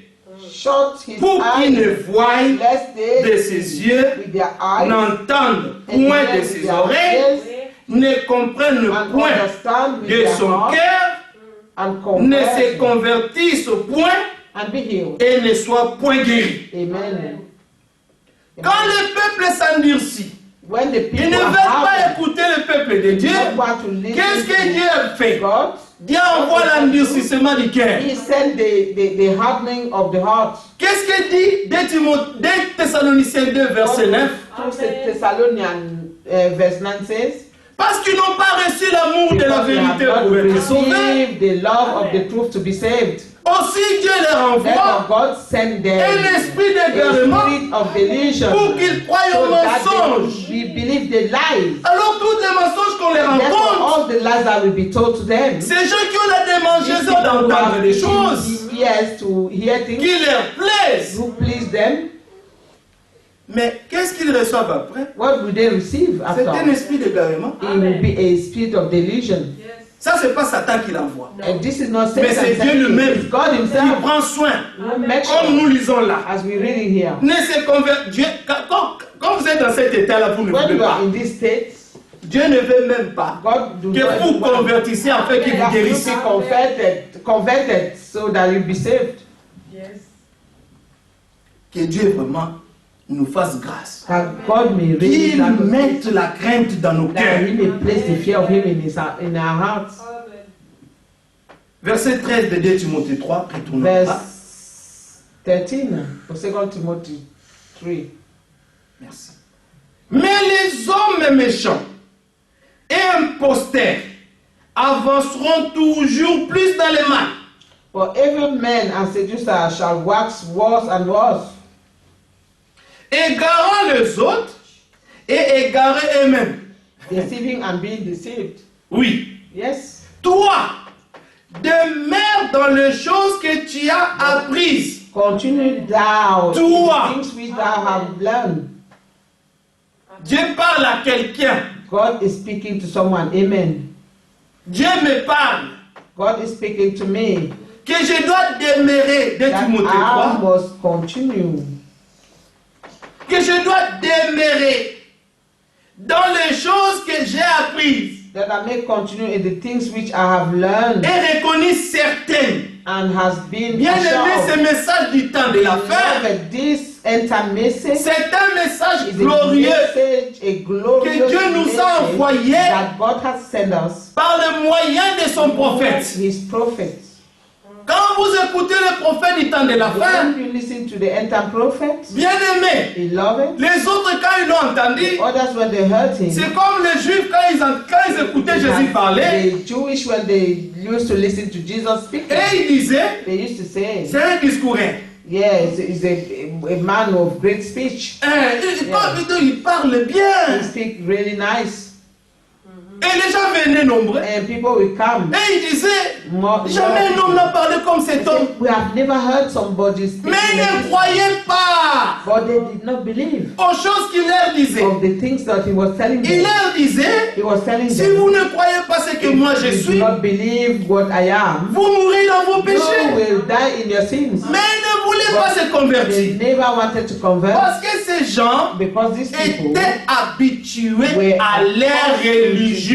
Shut his Pour qu'il ne eyes, voie lest they de ses yeux, with their eyes n'entende and point hear de with ses their oreilles, ears, ne comprenne and point understand with de their son heart, cœur, and ne se convert convertisse point and be healed. et ne soit point guéri. Amen. Quand le peuple s'endurcit, When the ils people ne veulent are pas happy, écouter le peuple de Dieu. don't want to Qu'est-ce que listen Dieu a to fait? God, Dieu envoie l'endurcissement du cœur. he sent the hardening of the heart. Qu'est-ce que dit 2 Thessaloniciens 2, verset 9? 2 Thessalonians verse 9 says, Parce qu'ils n'ont pas reçu l'amour de la because we have vérité not pour être sauvés. received the love of the truth to be saved. Aussi Dieu leur Therefore envoie God sent them un esprit a d'égarement spirit of delusion pour qu'ils croient so aux that they mensonges. will believe the lies. Alors tous les mensonges qu'on les Therefore rencontre, all the lies that will be told to them. ces gens qui ont la These démangeaison people who d'entendre have des choses ears to hear things qui leur plaisent. who please them, Mais qu'est-ce qu'ils reçoivent après? what will they receive C'est un after? esprit d'égarement. It will be a spirit of delusion. Ça, c'est pas Satan qui l'envoie. And this is not Mais Satan c'est Dieu sending it. lui-même It's God qui himself prend soin. who makes Comme nous sure, lisons là. as we read in here. Ne se convertir. Quand vous êtes dans cet état-là, vous ne When voulez you are pas. in this state, Dieu ne veut même pas God do que not vous want convertissiez afin qu'il vous that you guérisse. be converted so that you be saved. Que Dieu vraiment nous fasse grâce. That God may really Qu'il grant us mette la crainte dans nos that cœurs. He may place the fear of Him in our hearts. Verset 13 de 2 Timothée 3, retournons là. Verse 13 of 2 Timothy 3. Merci. Mais les hommes méchants et imposteurs avanceront toujours plus dans le mal. For every man and seducer shall wax worse and worse, égarant les autres et égarés eux-mêmes. deceiving and being deceived. Oui. Yes. Toi, demeure dans les choses que tu as apprises. Continue thou in Toi. the things which thou have learned. Dieu parle à quelqu'un. God is speaking to someone. Amen. Dieu me parle God is speaking to me. que je dois demeurer, 2 That Timothée I 3, must continue. que je dois demeurer dans les choses que j'ai apprises That I may continue in the things which I have learned et reconnu certaines. and has been Bien aimé, ce assured. message du temps de la fin, Beloved, this enter message c'est un message is a glorieux message, a glorious que Dieu nous a message envoyé that God has sent us par le moyen de son prophète. His prophets. Quand vous écoutez le prophète du temps de la fin, When you listen to the end time prophets, bien aimé, beloved, les autres quand ils l'ont entendu, others when they heard him, c'est comme les juifs quand ils écoutaient Jésus parler, the Jewish when they used to listen to Jesus speaking, et ils disaient, they used to say, c'est un discourin. yes, he's a man of great speech. Il parle He bien. speaks really nice. Et les gens venaient nombreux. And people will come. Et ils disaient, More, jamais un homme n'a parlé comme They cet homme. say, we have never heard somebody speak Mais ils like ne this. croyaient pas But they did not believe aux choses qu'il leur disait. of the things that he was telling Il them. leur disait, He was telling si them, vous ne croyez pas ce que moi je if you do suis, not believe what I am, vous mourrez dans vos you péchés. will die in your sins. Mais ils ne voulaient pas se They convertir. never wanted to convert Parce que ces gens because these people étaient habitués were à leur religion.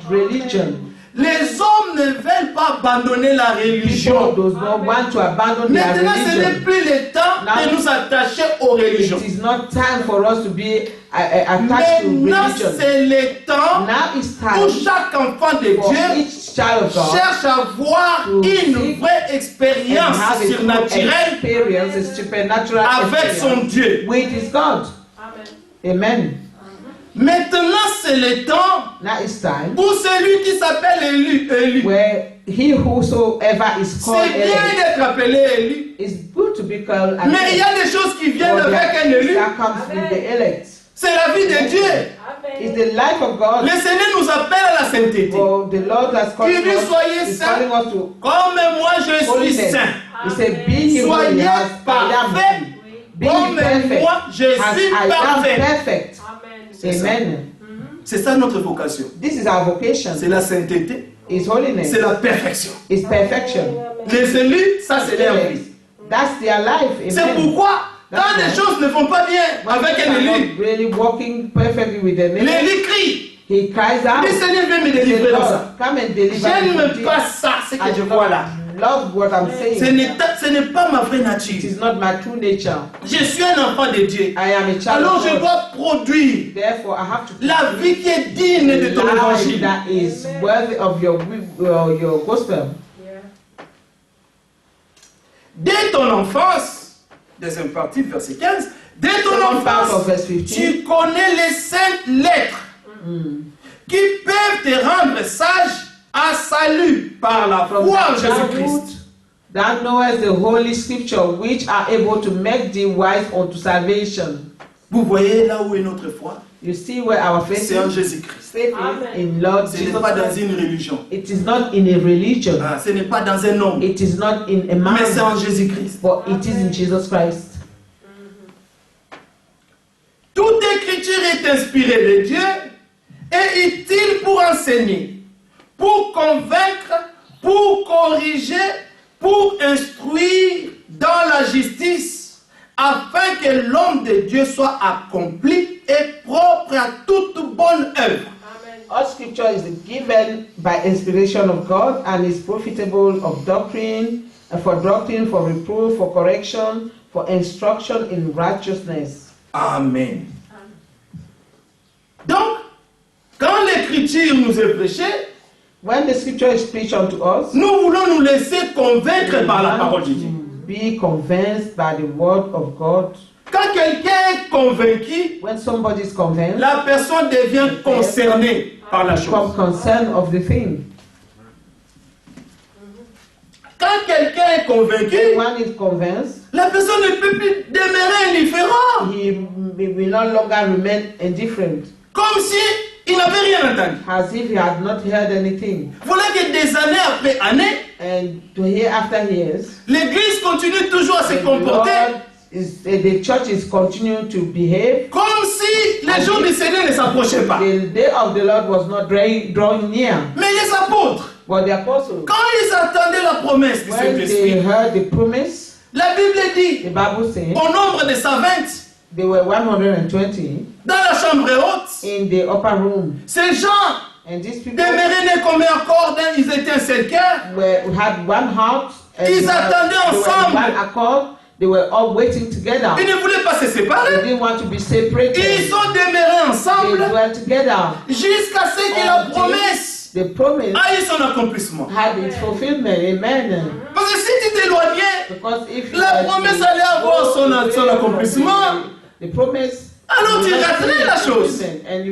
religion. Les hommes ne veulent pas abandonner la People religion. does not want to abandon their Maintenant, ce n'est religion. plus le temps de nous attacher aux religions. It is not time for us to be attached to Maintenant, religion. c'est le temps Now it's où time chaque enfant de for Dieu each child of God cherche à avoir to une seek vraie and expérience have a true surnaturelle experience, a supernatural avec son experience Dieu. with his God. Amen. Maintenant, c'est le temps Now it's time pour celui qui s'appelle élu. where he whosoever is called C'est bien elect d'être appelé élu. is good to be called an Mais il y elect. a des choses qui viennent But avec un élu. that comes with the elect. C'est la vie de Dieu. It's the life of God. Le Seigneur nous appelle à la sainteté. For the Lord has called Il dit, soyez us, is saints. calling us to Comme moi je suis holiness. saint. He said, be ye holy Soyez as I am parfaits. holy. Be ye Comme perfect moi je as suis I am parfait. perfect. C'est ça. Amen. C'est ça notre vocation. This is our vocation. C'est la sainteté. Is holiness. C'est la perfection. Is perfection. Les élus, ça c'est leur vie. That's their life. C'est Amen. pourquoi quand That's les right. choses ne vont pas bien When avec people un are not élu, really walking perfectly with them. l'élu crie. He cries out. Le Seigneur vient me Say, délivrer dans Lord, ça. come and deliver me J'aime from pas this. ça, ce I que je do vois là. love what I'm Ce saying. n'est pas ma vraie It nature. is not my true nature. Je suis un enfant de Dieu. I am a child Alors of je God. dois produire Therefore, I have to la vie qui est digne de ton life évangile. that is worthy of your gospel. Dès ton enfance, deuxième partie, verset 15, dès ton Second part of enfance, verse 15. tu connais les saintes lettres qui peuvent te rendre sage à salut par la From foi en thy childhood, Jésus-Christ. thou knowest the holy scripture which are able to make thee wise unto salvation. Vous voyez là où est notre foi? You see where our faith C'est en is? Jésus-Christ. Faith is in Lord Ce Jesus n'est pas dans Christ. une religion. It is not in a religion. Ah, ce n'est pas dans un homme. It is not in a Mais c'est en man. Jésus-Christ. But it is in Jesus Christ. Toute écriture est inspirée de Dieu et utile pour enseigner, pour convaincre, pour corriger, pour instruire dans la justice, afin que l'homme de Dieu soit accompli et propre à toute bonne œuvre. All scripture is given by inspiration of God and is profitable of doctrine, for reproof, for correction, for instruction in righteousness. Amen. Donc, quand l'écriture nous est prêchée, When the scripture is preached unto us, nous voulons nous laisser convaincre par la parole de Dieu. be convinced by the word of God. Quand quelqu'un est convaincu, When somebody is convinced, la personne devient concernée par la become chose. concerned of the thing. Quand Quand quelqu'un est convaincu, When he's convinced, la personne ne peut plus demeurer indifférent. he will no longer remain indifferent, Comme si il n'avait rien entendu. as if he had not heard anything. Voilà que des années après années, And to hear after years, l'Église continue toujours à se the comporter Lord the church is continuing to behave. comme si les jours du Seigneur ne s'approchaient pas. The day of the Lord was not drawing near. Mais les apôtres, But the apostles, quand ils attendaient la promesse du when they Saint-Esprit, heard the promise, la Bible dit, the Bible says au nombre de 120, they were 120 dans la chambre haute, in the upper room. ces gens And these people demeuraient nés comme un corps, ils étaient un seul cœur. had one heart. And Ils they attendaient were ensemble. one accord. They were all waiting together. Ils ne voulaient pas se They séparer. didn't want to be separated. Ils ont demeuré They ensemble dwelt together. jusqu'à ce que la promesse The promise ait son accomplissement. had its fulfillment. Amen. Parce que si tu t'éloignais, Because if you la were promesse to allait avoir go son away from accomplissement. the promise, Alors tu you will not raterais see la its chose. fulfillment, and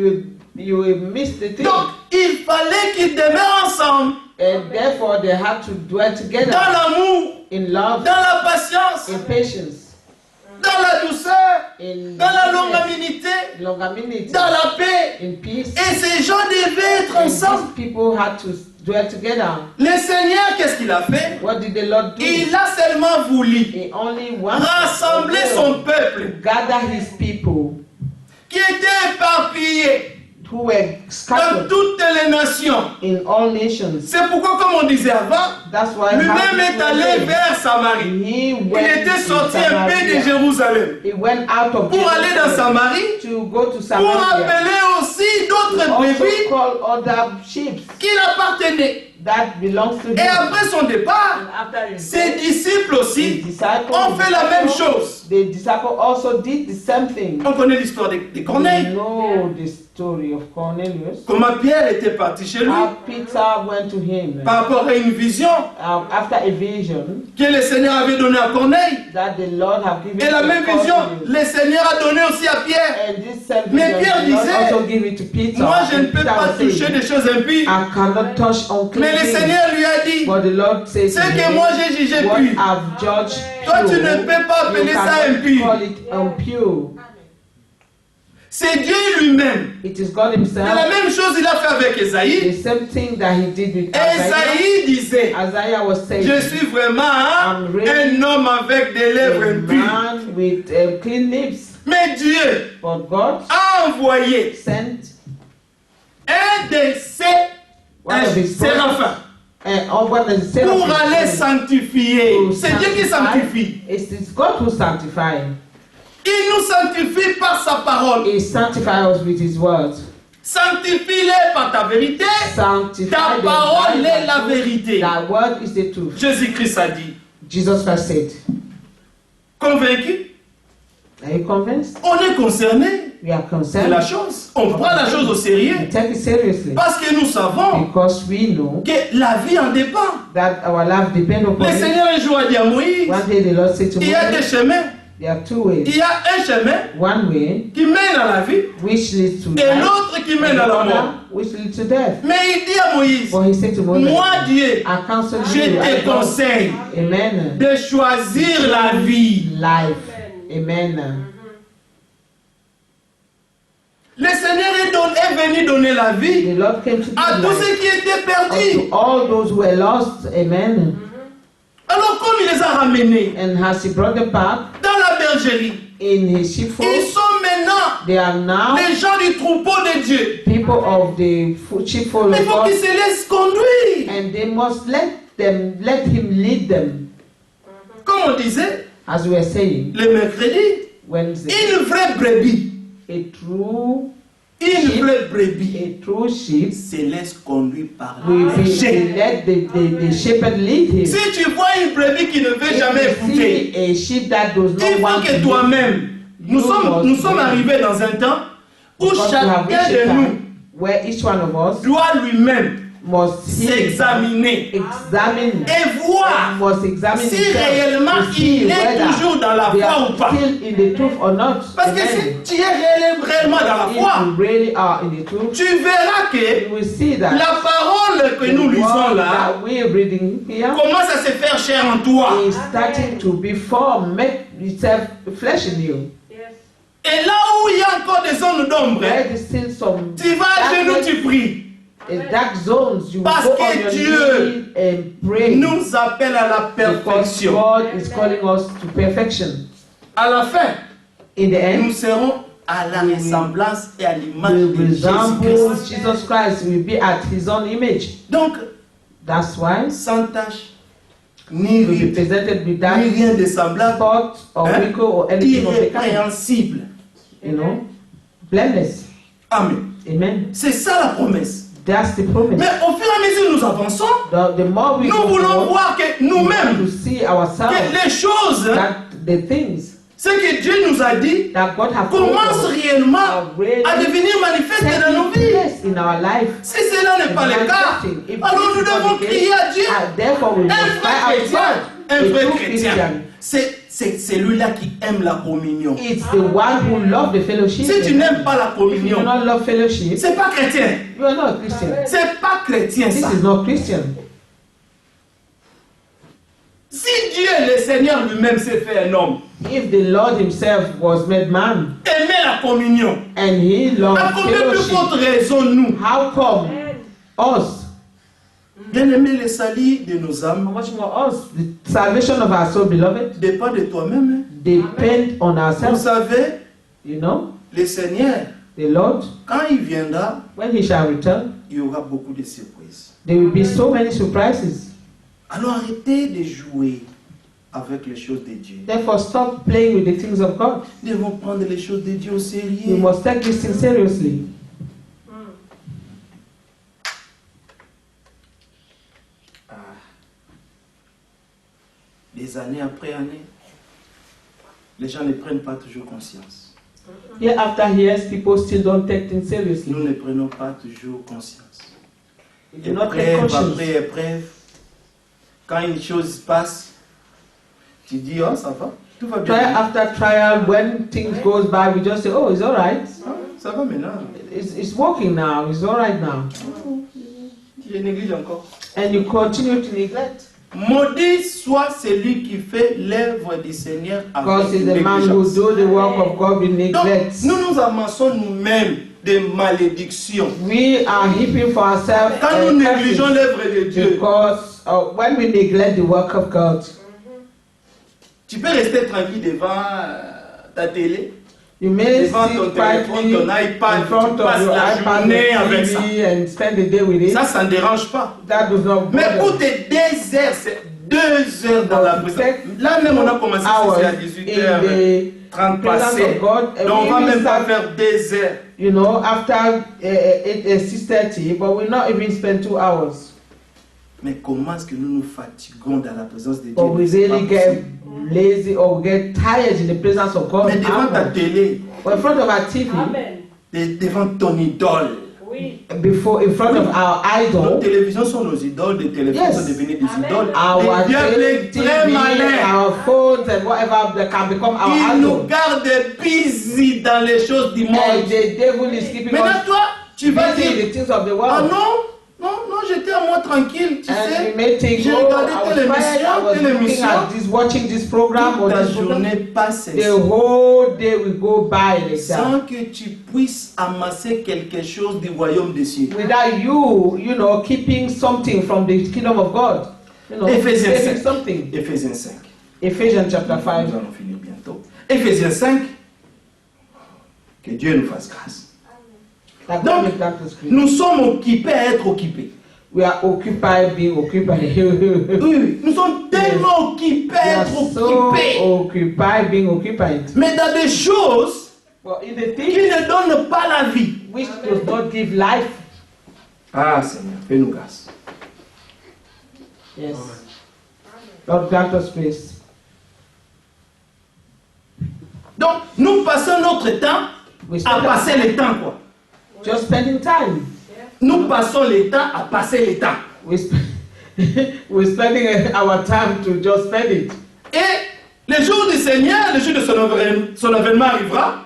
you will miss the thing. Donc il fallait qu'ils demeurent ensemble And therefore they had to dwell dans together l'amour, in love, dans la patience, in patience, dans la douceur, in dans la longanimité, longanimity, dans la paix. in peace. Et ces gens devaient être And ensemble. these people had to dwell together. Le Seigneur, qu'est-ce qu'il a fait? What did the Lord do? Il a seulement voulu He only wanted rassembler son peuple to gather his people qui était éparpillé who were dans scattered toutes les nations. in all nations. C'est pourquoi, comme on disait avant, That's why lui-même est allé vers Samarie. he Il went était to sorti un peu de Samaria. Jérusalem He went out of pour aller dans Jerusalem Samarie, to go to pour Samaria. appeler aussi d'autres Also brebis call other sheep qui l'appartenaient. that belongs to him. Et après son départ, And after his ses death, disciples his aussi disciples, ont fait la même chose. The disciples also did the same thing. On connaît l'histoire de Corneille. We know the story of Cornelius. Comment Pierre était parti chez lui How Peter went to him par rapport à une vision after a vision que le Seigneur avait donnée à Corneille. that the Lord have given Et la to même vision, Cornelius. le Seigneur a donné aussi à Pierre. And this same Mais vision, Pierre the Lord disait, also give it to Peter. Moi, je ne And peux Peter pas was saying, toucher des choses impies. I cannot touch unclean Mais le things. Seigneur lui a dit, But the Lord says ce to que him, moi j'ai jugé what pur, I've judged toi tu pure, ne peux pas you appeler ça cannot impur. call it impure. C'est Dieu lui-même. It is God Et himself. la même chose il a fait avec The Esaïe. same thing that he did with Isaiah. Esaïe disait, Isaiah was saying, je suis vraiment I'm really un homme avec des lèvres a impures. man with clean lips. Mais Dieu But God a envoyé sent un de ses one of his séraphins one of the pour seraphim aller sanctifier. to C'est Dieu qui sanctifie. It is God who sanctifies. Il nous sanctifie par sa parole. He sanctifies us with his word. Sanctifie-les par ta vérité. Sanctify Ta them parole by est the la truth. vérité. Thy word is the truth. Jésus-Christ a dit. Jesus Christ said. Convaincu? Are you convinced? On est concerné We are de concerned. la chose. On prend la chose au sérieux. We take it seriously Parce que nous savons because we know que la vie en dépend. that our life depends upon Le it. Seigneur un jour a dit à Moïse, One day the Lord said to il y a deux Moses, chemins. there are two ways. Il y a un chemin One way qui mène à la vie which leads to et life, l'autre qui and mène à the la mort. other which leads to death. Mais il dit à Moïse, But he said to Moses, moi Dieu, I counsel je you, I te God, conseille amen, de choisir la vie. life, amen. Le Seigneur est venu donner la vie The Lord came to give à tous life ceux qui étaient perdus. unto all those who were lost, amen. Alors comme il les a ramenés And as he brought them back dans la bergerie, in his sheepfold, ils sont maintenant they are now les gens du troupeau de Dieu. people of the sheepfold Mais of il faut qu'ils God, se laissent conduire. and they must let him lead them, Comme on disait as we were saying le mercredi, Wednesday. une vraie brebis, A true sheep se laisse conduire par will le be berger. let the shepherd lead him. Si tu vois une brebis qui ne veut jamais If you écouter, see a sheep that does il not faut want to que lead, toi-même, nous must sommes lead. arrivés dans un temps où Because we have chacun reached a de nous time where each one of us doit lui-même must s'examiner examine et voir must examine si himself réellement to see il est whether toujours dans la they foi are ou pas. still in the truth or not. Parce que Amen. si tu es réellement dans la If foi, you really are in the truth, tu verras que you will see that la parole que the nous lisons word là that we are reading here commence à se faire chair en toi. is starting to be formed, make itself flesh in you. Et là où il y a encore des zones d'ombre, Where there's still some tu vas à genoux, darkness, tu pries. in dark zones, you will Parce go que on your Dieu knees and pray. Nous appelle à la Because perfection. God is calling us to perfection. À la fin, In the end, nous serons à la ressemblance et à l'image we de resemble Jésus-Christ. Jesus Christ. We will be at His own image. Donc, That's why sans tache, ni we will be ride, presented with ni that rien de semblable, spot or hein, wrinkle or anything of the kind. irrépréhensible. You know, blameless. Amen. Amen. C'est ça la promesse. That's the promise. Mais au fur et à mesure que nous avançons, The more we nous go voulons forward, voir que we want nous-mêmes, to see que ourselves les choses, that the things ce que Dieu nous a dit, that God has told commencent us réellement are really à devenir manifestes dans nos taking vies. place in our life. Si cela n'est pas le cas, If alors this nous is not devons the case, crier à Dieu. therefore we Un must cry vrai out to chrétien, God. un A vrai true chrétien, Christian, c'est celui-là qui aime la communion. it's the one who loves the fellowship. Si tu n'aimes pas la If you do communion, not love fellowship, c'est pas chrétien. you are not a Christian. C'est pas chrétien This ça. is not Christian. Si Dieu, le Seigneur lui-même, s'est fait un homme, If the Lord Himself was made man aimait la communion, and He loved à combien plus fellowship, forte raison nous, how come us? bien aimer le salut de nos âmes, How much more us? The salvation of our soul, beloved, dépend de toi-même. depend on Vous ourselves. savez, You know, le Seigneur, the Lord, quand il viendra, when He shall return, il y aura beaucoup de surprises. there will be so many surprises. Alors arrêtez de jouer avec les choses de Dieu. Therefore, stop playing with the things of God. Nous devons prendre les choses de Dieu au We sérieux. must take this thing seriously. Des années après années, les gens ne prennent pas toujours conscience. Year after years, people still don't take things seriously. Nous ne prenons pas toujours conscience. We do not take Épreuve conscience. après épreuve, quand une chose passe, tu dis, oh ça va, tout va bien. Trial after trial, when things goes by, we just say, oh, it's all right. Ah, ça va maintenant. It's working now. It's all right now. Tu négliges encore. And you continue to neglect. Maudit soit celui qui fait l'œuvre du Seigneur Because avec it's the man who négligence. do the work of God with Donc, neglect. nous amassons nous-mêmes des malédictions. We are heaping for ourselves Quand nous négligeons curses l'œuvre de Dieu, because when we neglect the work of God, tu peux rester tranquille devant ta télé, you may devant sit ton téléphone, quietly ton iPad, in front tu of passes your la iPad journée or avec ça. TV and spend the day with it. Ça ne dérange pas. That does not Mais pour bother. tes 2 heures, c'est 2 heures dans la présence. Là même, on a commencé Hours à in 18h30 the presence passé. of God. And Donc on we va will même pas start, faire 2 heures. you know, after 6:30, but we'll not even spend 2 hours. Mais comment est-ce que nous nous fatiguons dans la présence de Dieu? But we C'est pas really get possible. lazy or we get tired in the presence of God. Mais devant ta télé, Or in front of our TV, devant ton idole. in front of our Nos idol, télévisions sont nos idoles, les téléphones Yes. sont devenus des idoles. our Les diables est très TV, malin. our phones and whatever that can become our Il nous idol. garde busy dans les choses du And monde. the devil is keeping Maintenant us toi, tu vas busy in dire, the things of the ah world. non, j'étais à moi tranquille, tu And we sais. may think, J'ai oh, regardé I was telle quiet, I was looking émission. at this, watching this program or Toute ta this program. journée passe The whole day will go by like that. sans que tu puisses amasser quelque chose du royaume des cieux. Without you know, keeping something from the kingdom of God. You know, Éphésiens saving 5. something. Éphésiens 5. Ephesians chapter Nous 5. allons finir bientôt. Éphésiens 5. Que Dieu nous fasse grâce. That Donc, God make that to screen. nous sommes occupés à être occupés. We are occupied, being occupied. Oui, nous sommes tellement occupés We à are être so occupés. occupied, being occupied. Mais dans des choses But in the qui things ne donnent pas la vie. which does not give life, Ah Seigneur, fais-nous grâce. yes. Lord, grant us grace. Donc, nous passons notre temps We à spend passer le temps, quoi. just spending time. Nous passons le temps à passer le temps. We're spending our time to just spend it. Et le jour du Seigneur, le jour de son avènement arrivera,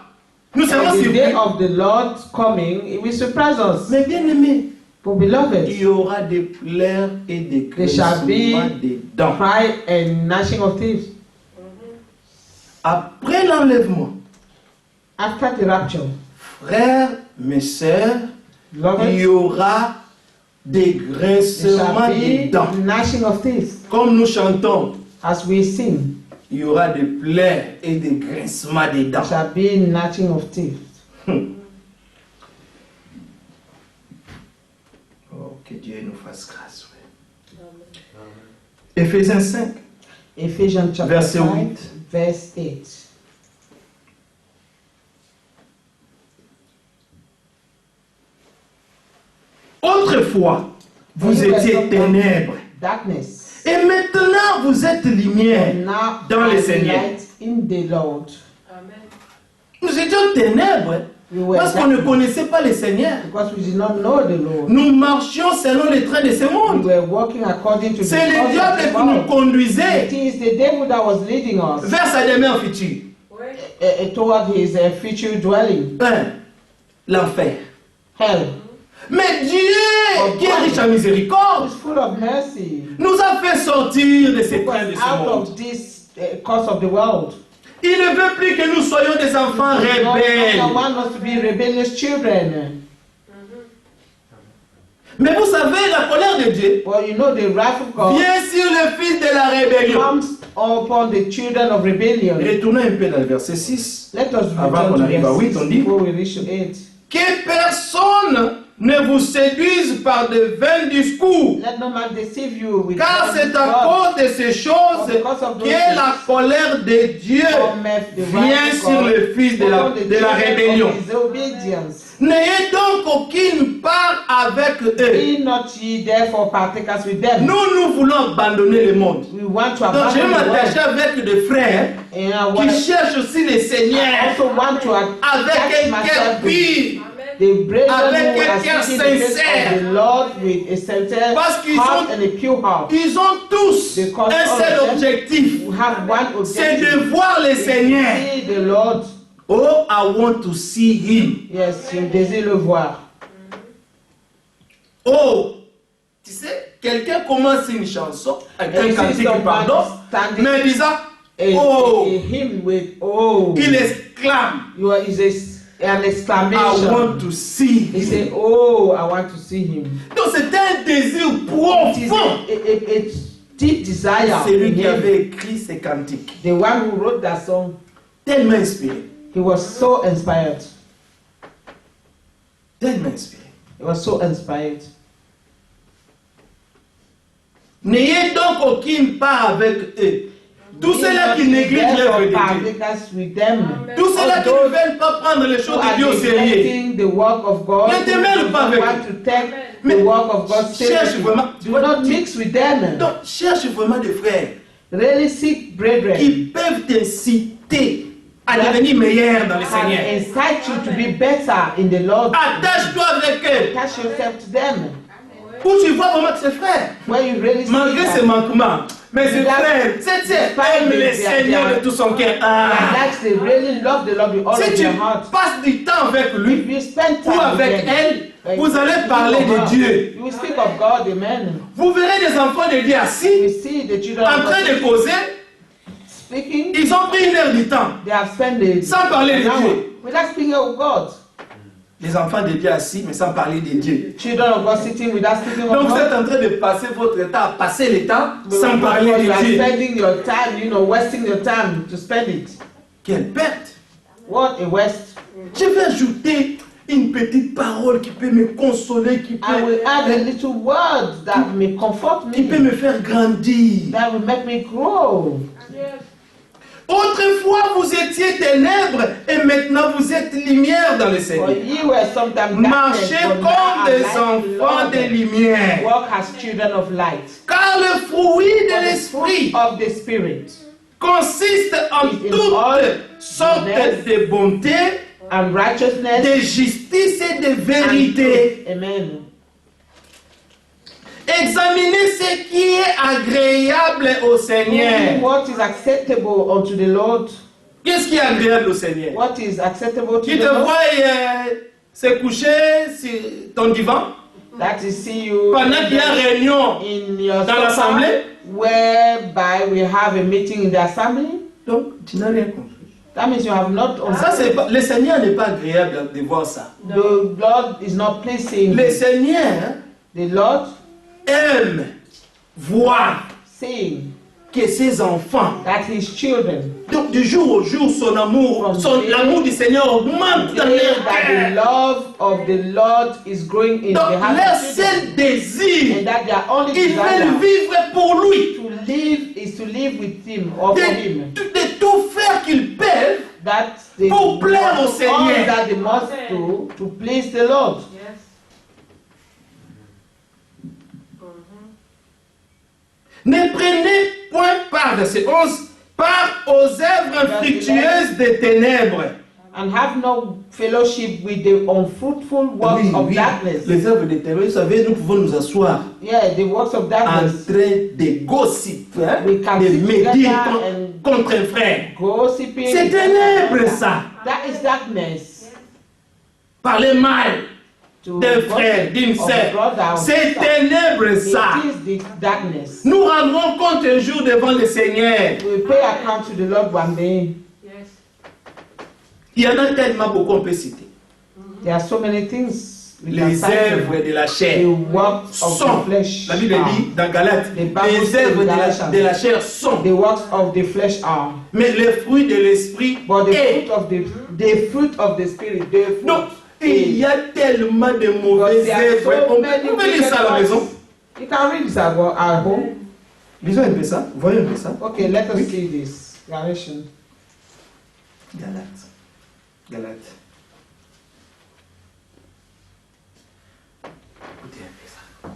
nous serons And the surpris. day of the Lord coming, it will surprise us. Mais bien aimé, For beloved, il y aura des pleurs et des there shall grincements be des dents. cry and gnashing of teeth. Après l'enlèvement, After the rapture, frères, mes sœurs, il y beloved, aura des there grincements shall des be dents. gnashing of teeth. Comme nous chantons, As we sing, il y aura des pleurs et des grincements des dents. there shall be gnashing of teeth. Oh, que Dieu nous fasse grâce. Éphésiens 5, Ephesians chapter Verset 5, 8. verse 8. Autrefois, vous You were étiez sometime ténèbres. Darkness. Et maintenant, vous êtes lumière And now dans le are Seigneur. light in the Lord. Nous étions ténèbres We were parce qu'on ne darkness connaissait pas le Seigneur. because we did not know the Lord. Nous marchions selon les traits de ce We monde. were walking according to the C'est le course of diable the qui nous world. conduisait It is the devil that was leading us vers sa demeure future. toward his future dwelling, L'enfer. hell. Mais Dieu, qui est riche en miséricorde, He's full of mercy. nous a fait sortir de ces He trains de was ce out monde. of this course of the world. Il ne veut plus que nous soyons des enfants He no rebelles. longer wants us to be rebellious children. Mais vous savez, la colère de Dieu Well, you know the wrath of God vient sur le fils de la rébellion. comes upon the children of rebellion. Retournons un peu dans le verset 6. Let us Avant return qu'on to arrive à verse 8, 6 on dit before we reach to 8. que personne ne vous séduise par de vains discours. Let no man deceive you with Car vain c'est à words. cause de ces choses que la colère de Dieu vient sur le fils de la rébellion. N'ayez donc aucune part avec eux. Be not ye therefore partakers with them. Nous voulons abandonner le monde. We want to Donc je vais abandon the m'attacher world. avec des frères And I qui cherchent aussi le I Seigneur also want to avec attach un cœur myself to pur. the brethren Avec who un are cœur seeking the face sincère. of the Lord with a sincere Parce qu'ils heart ont- and a pure heart. Ils ont tous Because un all seul of them objectif, We have one c'est de objective. voir le is to Seigneur. see the Lord. Oh, I want to see him. Yes, je désire le voir. Oh, tu sais, quelqu'un commence une chanson avec And un you see cantique, someone pardon, standing mais disant, a oh, hymn with oh. il exclame, You are is an I exclamation. want to see He him. said, "Oh, I want to see him." Donc c'est un désir It is profond. a deep desire. C'est lui in qui him. avait écrit ces cantiques, The one who wrote that song, tellement inspiré, he was so inspired. tellement inspiré. He was so inspired. N'ayez donc aucune part avec eux. Tous Be ceux-là not qui négligent l'œuvre de therefore Dieu. partakers with them. Tous ceux-là qui ne Those veulent pas prendre les who choses de are Dieu au sérieux. neglecting the work of God, Ne te who mêle pas don't avec want to take Mais the work of God cherche seriously. vraiment. Do not mix with them. Donc, cherche vraiment des frères Really seek brethren qui peuvent t'inciter à devenir meilleur dans le and Seigneur. incite you to be better in the Lord. Attache-toi avec eux. Attach yourself to them. Où tu vois vraiment que c'est frère. Where you really see Malgré that ses manquements. Mais c'est frère. C'est aime le Seigneur de tout son cœur. Ah. that they really love the Lord with all Si of tu their heart. passes du temps avec If lui you spend time ou with avec them, elle, vous allez parler de Dieu. You will speak of God, amen. Vous verrez des enfants de Dieu You assis, see the children en of train God de causer. speaking. Ils ont pris une heure du temps. They have spent the Sans parler de an hour Dieu. without speaking of God. Les enfants de Dieu assis, mais sans parler de Dieu. Children of God sitting without speaking of Donc vous God. êtes en train de passer votre temps à passer le temps sans parler You are de Dieu. spending your time, wasting your time to spend it. Quelle perte! What a waste. Je vais ajouter une petite parole qui peut me consoler, qui I will add a peut, little word that may comfort qui peut me, me faire grandir. that will make me grow. Autrefois vous étiez ténèbres et maintenant vous êtes lumière dans le For Seigneur. ye were sometimes Marchez darkness, but now comme are des light enfants de beloved. lumière. Walk as children of light. Car le fruit For de the l'esprit fruit of the Spirit consiste en is in toutes all sortes goodness de bonté, and righteousness de justice et de and vérité. truth. Amen. Examinez ce qui est agréable au Only Seigneur. what is acceptable unto the Lord. Qu'est-ce qui est agréable au Seigneur? What is acceptable to Qui the te Lord? voit se coucher sur ton divan That is see you pendant qu'il y a réunion in your dans l'assemblée. whereby we have a meeting in the assembly. Donc, tu n'as rien compris. That means you have not Ça, c'est pas, le Seigneur n'est pas agréable de voir ça. the Lord is not pleasing. Le Seigneur The Lord aime voir saying que ses enfants, that his children, donc du jour au jour, l'amour du Seigneur augmente dans leur that the cœur. love of the Lord is growing in Donc, the heart leur of children, seul désir, and that their only ils veulent desire vivre pour lui. to live is to live with him or for him. De tout faire qu'ils peuvent That they pour plaire au all Seigneur. that they must do to please the Lord. Ne prenez point part, verset 11, part aux œuvres infructueuses des ténèbres. And have no fellowship with the unfruitful works Oui, of oui, darkness. les œuvres des ténèbres, vous savez, nous pouvons nous asseoir Yeah, the works of en darkness. train de gossip, hein, We can de sit médire together contre un frère. Gossiping. C'est ténèbres, ça. That is darkness. Parler mal To d'un gossip frère, d'une of sœur. a brother or C'est sister. ténèbres, ça. It is the darkness. Nous rendrons compte un jour devant le Seigneur. We pay account to the Lord one day. Il y en a tellement beaucoup on peut citer. There are so many things we can Les cite. œuvres de la The chair works of sont, the flesh la Bible are. dit dans Galates, The Bible les says œuvres in Galatians, de la chair sont, The works of the flesh are. mais le fruit de l'esprit But the est. fruit of the fruit of the spirit, the fruit Donc, il y a tellement de Because mauvaises there are so œuvres. many Vous pouvez lire ça à la wicked maison. works. You can read this at home. Lisons un peu ça. Voyons un peu ça. Okay, let us see this. Galatians. Galates. Galates. Écoutez un peu ça.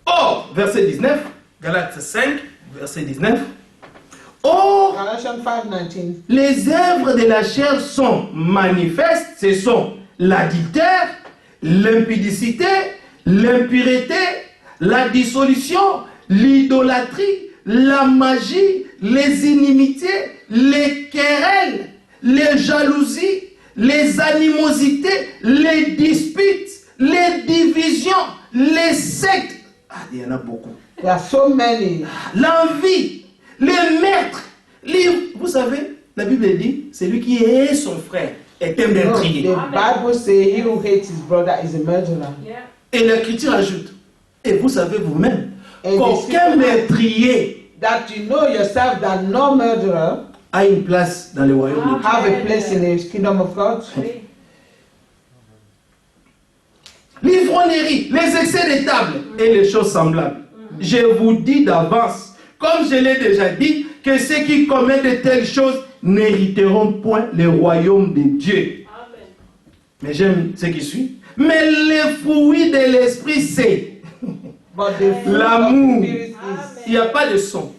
Or, verset 19, Galates 5, verset 19. Or, Galatians 5:19. les œuvres de la chair sont manifestes, ce sont l'adultère, l'impudicité, l'impureté, la dissolution, l'idolâtrie, la magie, les inimitiés, les querelles, les jalousies, les animosités, les disputes, les divisions, les sectes. Ah, il y en a beaucoup. There are so many. L'envie, les meurtres. Vous savez, la Bible dit, celui qui hait son frère est un No, meurtrier. the Bible says he who hates his brother is a murderer. Et l'Écriture ajoute, et vous savez vous-même, Et qu'aucun des- meurtrier That you know yourself that no murderer a une place dans le royaume de Dieu. have a place in the kingdom of God. L'ivrognerie, les excès de table et les choses semblables. Je vous dis d'avance, comme je l'ai déjà dit, que ceux qui commettent de telles choses n'hériteront point le royaume de Dieu. Mais j'aime ce qui suit. Mais les fruits de l'esprit, c'est But the fruit l'amour. of the spirit is. Il n'y a pas de son.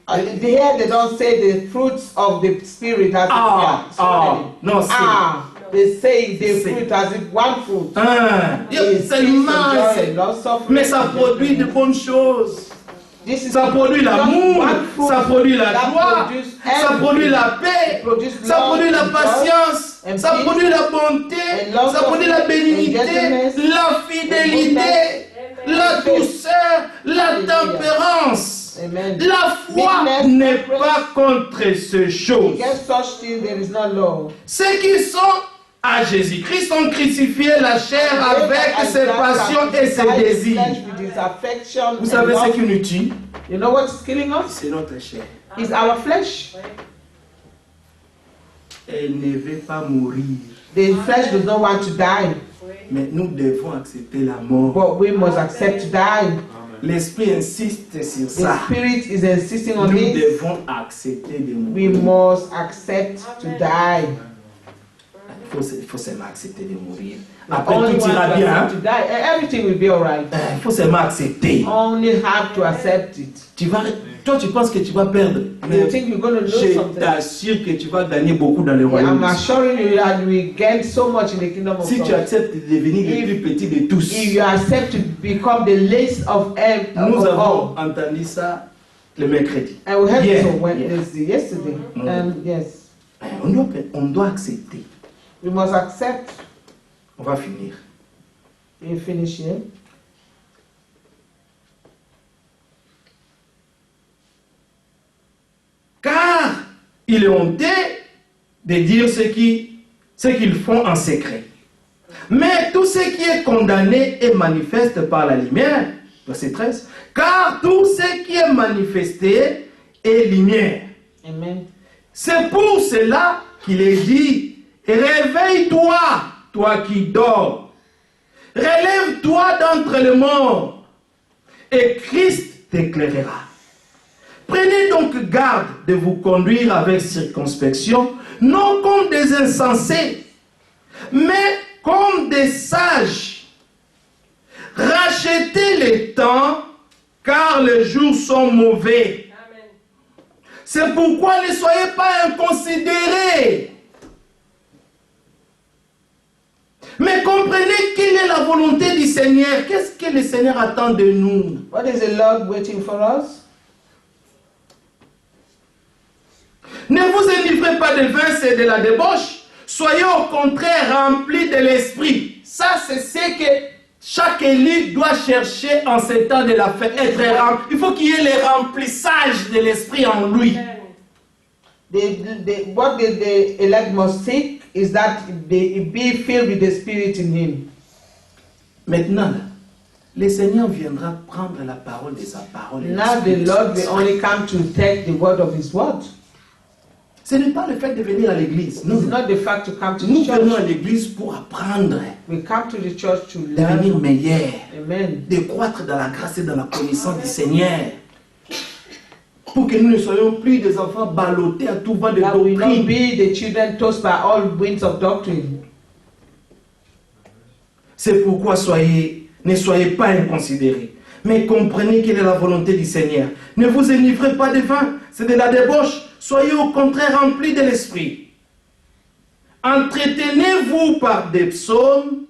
Here they don't say the fruits of the spirit as Ah, if they ah, are so many. non, c'est. Ah, they say the C'est. fruit as if one fruit. Ah, Is c'est peace and immense. joy, long suffering, Mais ça produit de bonnes choses. This is Ça produit l'amour, one fruit ça produit la that joie, produce ça everything. produit la paix, Produce ça love produit la and joy patience, and ça peace produit la bonté, and long ça produit la suffering bénignité, and gentleness la fidélité, and la goodness. douceur, la Hallelujah. tempérance. Amen. La foi Meekness, n'est temperance. pas contre ces choses. Against such things there is no law. Ceux qui sont à Jésus-Christ ont crucifié la chair avec ses passions et ses désirs. With his affection Vous and savez ce love. qui nous tue? You know what's killing us? C'est notre chair. It's our flesh. Elle ne veut pas mourir. The flesh does not want to die, Mais nous devons accepter la mort. but we must accept to die. L'esprit insiste sur The ça. spirit is insisting on Nous this. devons accepter de We mourir. must accept to die. Il faut seulement accepter de mourir. The Après, only tout one ira to bien. accept to die. Everything will be alright. Il faut seulement accepter. Only have to accept it. Toi, tu penses que tu vas perdre. Mais You think you're going to lose je something? t'assure que tu vas gagner beaucoup dans le Yeah, royaume. I'm assuring you that you will gain so much in the kingdom of Si tu God. acceptes de devenir le plus petit de tous. If you accept to become the least of Nous all, avons entendu ça le mercredi. and we heard Yeah, this on yeah. Wednesday, yesterday. Yes, On doit accepter. we must accept. On va finir. We finish here. Car il est honteux de dire ce qu'ils font en secret. Mais tout ce qui est condamné est manifeste par la lumière. Verset 13. Car tout ce qui est manifesté est lumière. Amen. C'est pour cela qu'il est dit, réveille-toi, toi qui dors. Relève-toi d'entre les morts, et Christ t'éclairera. Prenez donc garde de vous conduire avec circonspection, non comme des insensés, mais comme des sages. Rachetez les temps, car les jours sont mauvais. Amen. C'est pourquoi ne soyez pas inconsidérés. Mais comprenez quelle est la volonté du Seigneur. Qu'est-ce que le Seigneur attend de nous? What is the Lord waiting for us? Ne vous enivrez pas de vin, c'est de la débauche. Soyez au contraire remplis de l'esprit. Ça, c'est ce que chaque élu doit chercher en ces temps de la fête. Il faut qu'il y ait le remplissage de l'esprit en lui. What the elect must seek is that they be filled with the Spirit in him. Maintenant, là, le Seigneur viendra prendre la parole de sa parole. Now the Lord will only come to take the word of his word. Ce n'est pas le fait de venir à l'église. It's Non. not the fact to come to Nous the venons à church. l'église pour apprendre, We come to the church to devenir learn. meilleur, Amen. de croître dans la grâce et dans la connaissance du Seigneur. Pour que nous ne soyons plus des enfants ballottés à tout vent de That will not doctrine. be the children tossed by all winds of doctrine. C'est pourquoi ne soyez pas inconsidérés, mais comprenez quelle est la volonté du Seigneur. Ne vous enivrez pas de vin, c'est de la débauche. Soyez au contraire remplis de l'esprit. Entretenez-vous par des psaumes,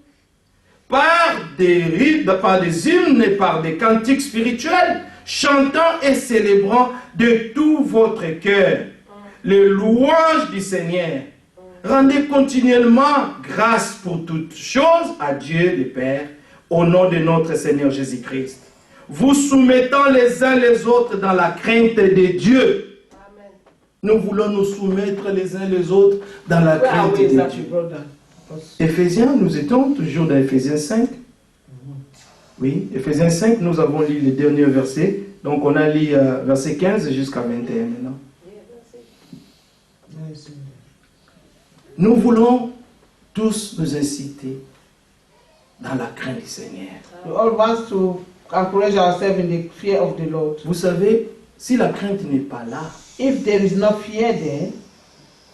par des hymnes et par des cantiques spirituels, chantant et célébrant de tout votre cœur les louanges du Seigneur. Rendez continuellement grâce pour toutes choses à Dieu le Père, au nom de notre Seigneur Jésus-Christ. Vous soumettant les uns les autres dans la crainte de Dieu. Amen. Nous voulons nous soumettre les uns les autres dans la Where are crainte we de that you Dieu. brought that? Éphésiens, nous étions toujours dans Éphésiens 5. Oui, Éphésiens 5, nous avons lu les derniers versets. Donc on a lu verset 15 jusqu'à 21 maintenant. Nous voulons tous nous inciter dans la crainte du Seigneur. We all want to encourage ourselves in the fear of the Lord. Vous savez, si la crainte n'est pas là, If there is no fear there,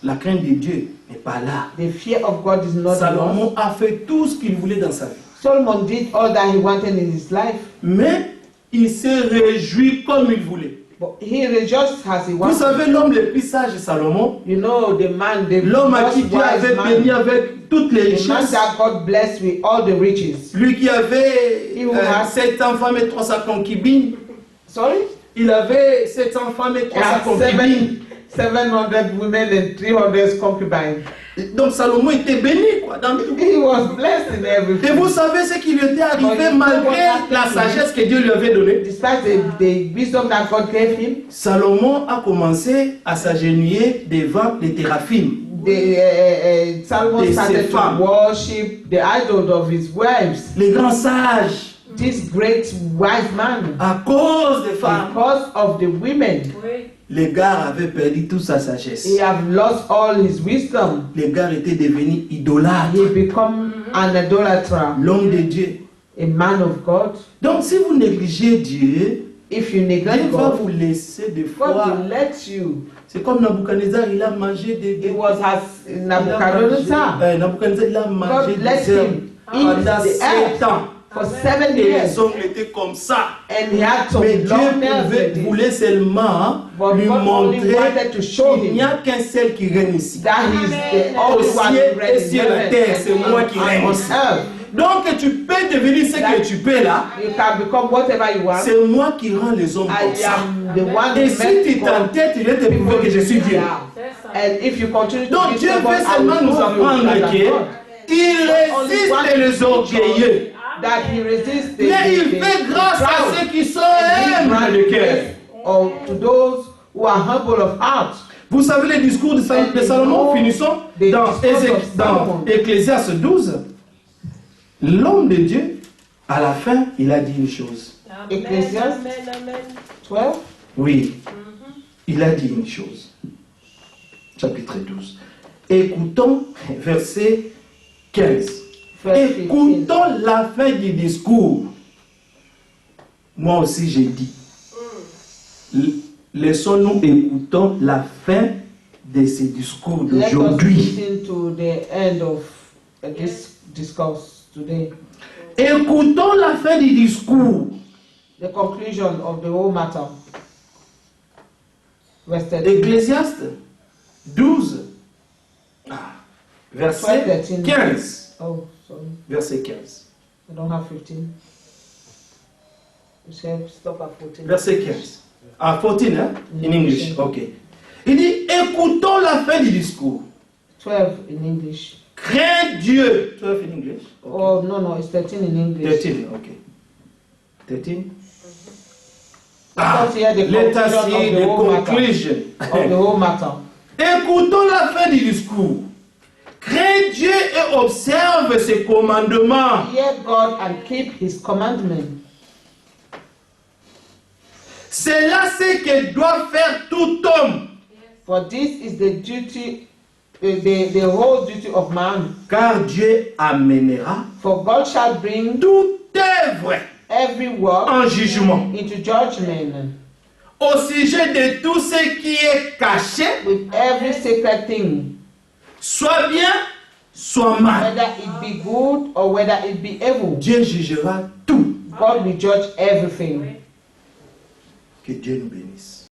la crainte de Dieu n'est pas là. the fear of God is not in us. Salomon a fait tout ce qu'il voulait dans sa vie. Solomon did all that he wanted in his life, Mais il s'est réjoui comme il voulait. but he rejoiced as he Vous wanted. savez, l'homme le plus sage, Salomon, You know, the man, the l'homme à qui most Dieu avait wise béni man, avec toutes les the man richesses, that God blessed with all the riches. lui qui avait He who had- 700 femmes et 300 concubines, Sorry? il avait 700 femmes et He 300 had concubines. 700 women and 300 concubines. Donc Salomon était béni quoi, dans tout. He was blessed in everything. Et vous savez ce qui lui était arrivé But you know malgré what happened la to sagesse que Dieu lui avait donnée. Despite the wisdom that God gave him, Salomon a commencé à s'agenouiller devant les téraphim. Solomon De ses started femmes. to worship the idols of his wives. Les grands sages, This great wise man, à cause des femmes, because of the women, Oui. les gars avaient perdu toute sa sagesse. he have lost all his wisdom. Les gars étaient devenus idolâtres. He become an idolater, L'homme de Dieu. a man of God. Donc si vous négligez Dieu, if you Dieu neglect va God, vous laisser des God fois. will let you. C'est comme Nabuchodonosor, il a mangé des It was as Nebuchadnezzar. Nabuchodonosor, il a mangé God let des herbes him pendant eat the 7 earth ans. for 7 Et les years. ongles étaient comme ça. And he had some Mais Dieu long nails like this. voulait seulement But lui God only montrer wanted to show qu'il n'y him a qu'un seul qui règne ici. that he's the Au only one ciel who et reigns in sur la terre, c'est heaven moi qui règne and ici. on earth. Donc tu peux devenir ce que tu peux là. You can become whatever you want. C'est moi qui rends les hommes comme I ça. am the one Et who si made tu God. t'entêtes, tu vas te prouver que je suis Dieu. And if you continue to Donc be Dieu stubborn, veut I will seulement nous prove you apprendre that I'm God. qu'il résiste les orgueilleux. That he resists the, Mais il fait grâce à proud. ceux qui sont And he humbles de cœur. grants or to those who are humble of heart. Vous savez les discours de Salomon, finissons dans Ecclésiaste 12. L'homme de Dieu, à la fin, il a dit une chose. Ecclésiaste 12. Oui, il a dit une chose. Chapitre 12. Écoutons verset 15. Écoutons la fin du discours. Moi aussi j'ai dit. Laissons-nous écoutons la fin de ce discours d'aujourd'hui. Listen to the end of this discourse today. Écoutons la fin du discours. The conclusion of the whole matter. Verse 13. Ecclésiaste 12, verset 15. Oh, sorry. Verset 15. I don't have 15. You said stop at 14. Verset 15. Ah, 14, hein? In English. Ok. Il dit, écoutons la fin du discours. 12 in English. Crains Dieu. 12 in English? Okay. Oh, no, it's 13 in English. 13, ok. 13. Because here the Let us conclusion see of the the whole matter. conclusion. Of the whole matter. Écoutons la fin du discours. Crains Dieu et observe ses commandements. Fear God and keep his commandments. C'est là ce que doit faire tout homme. For this is the duty, the whole duty of man. Car Dieu amènera For God shall bring toute œuvre every work en jugement. into judgment, Au sujet de tout ce qui est caché, with every sacred thing, soit bien, soit mal. whether it be good or whether it be evil. Dieu jugera tout. God will judge everything. Que Dieu nous bénisse.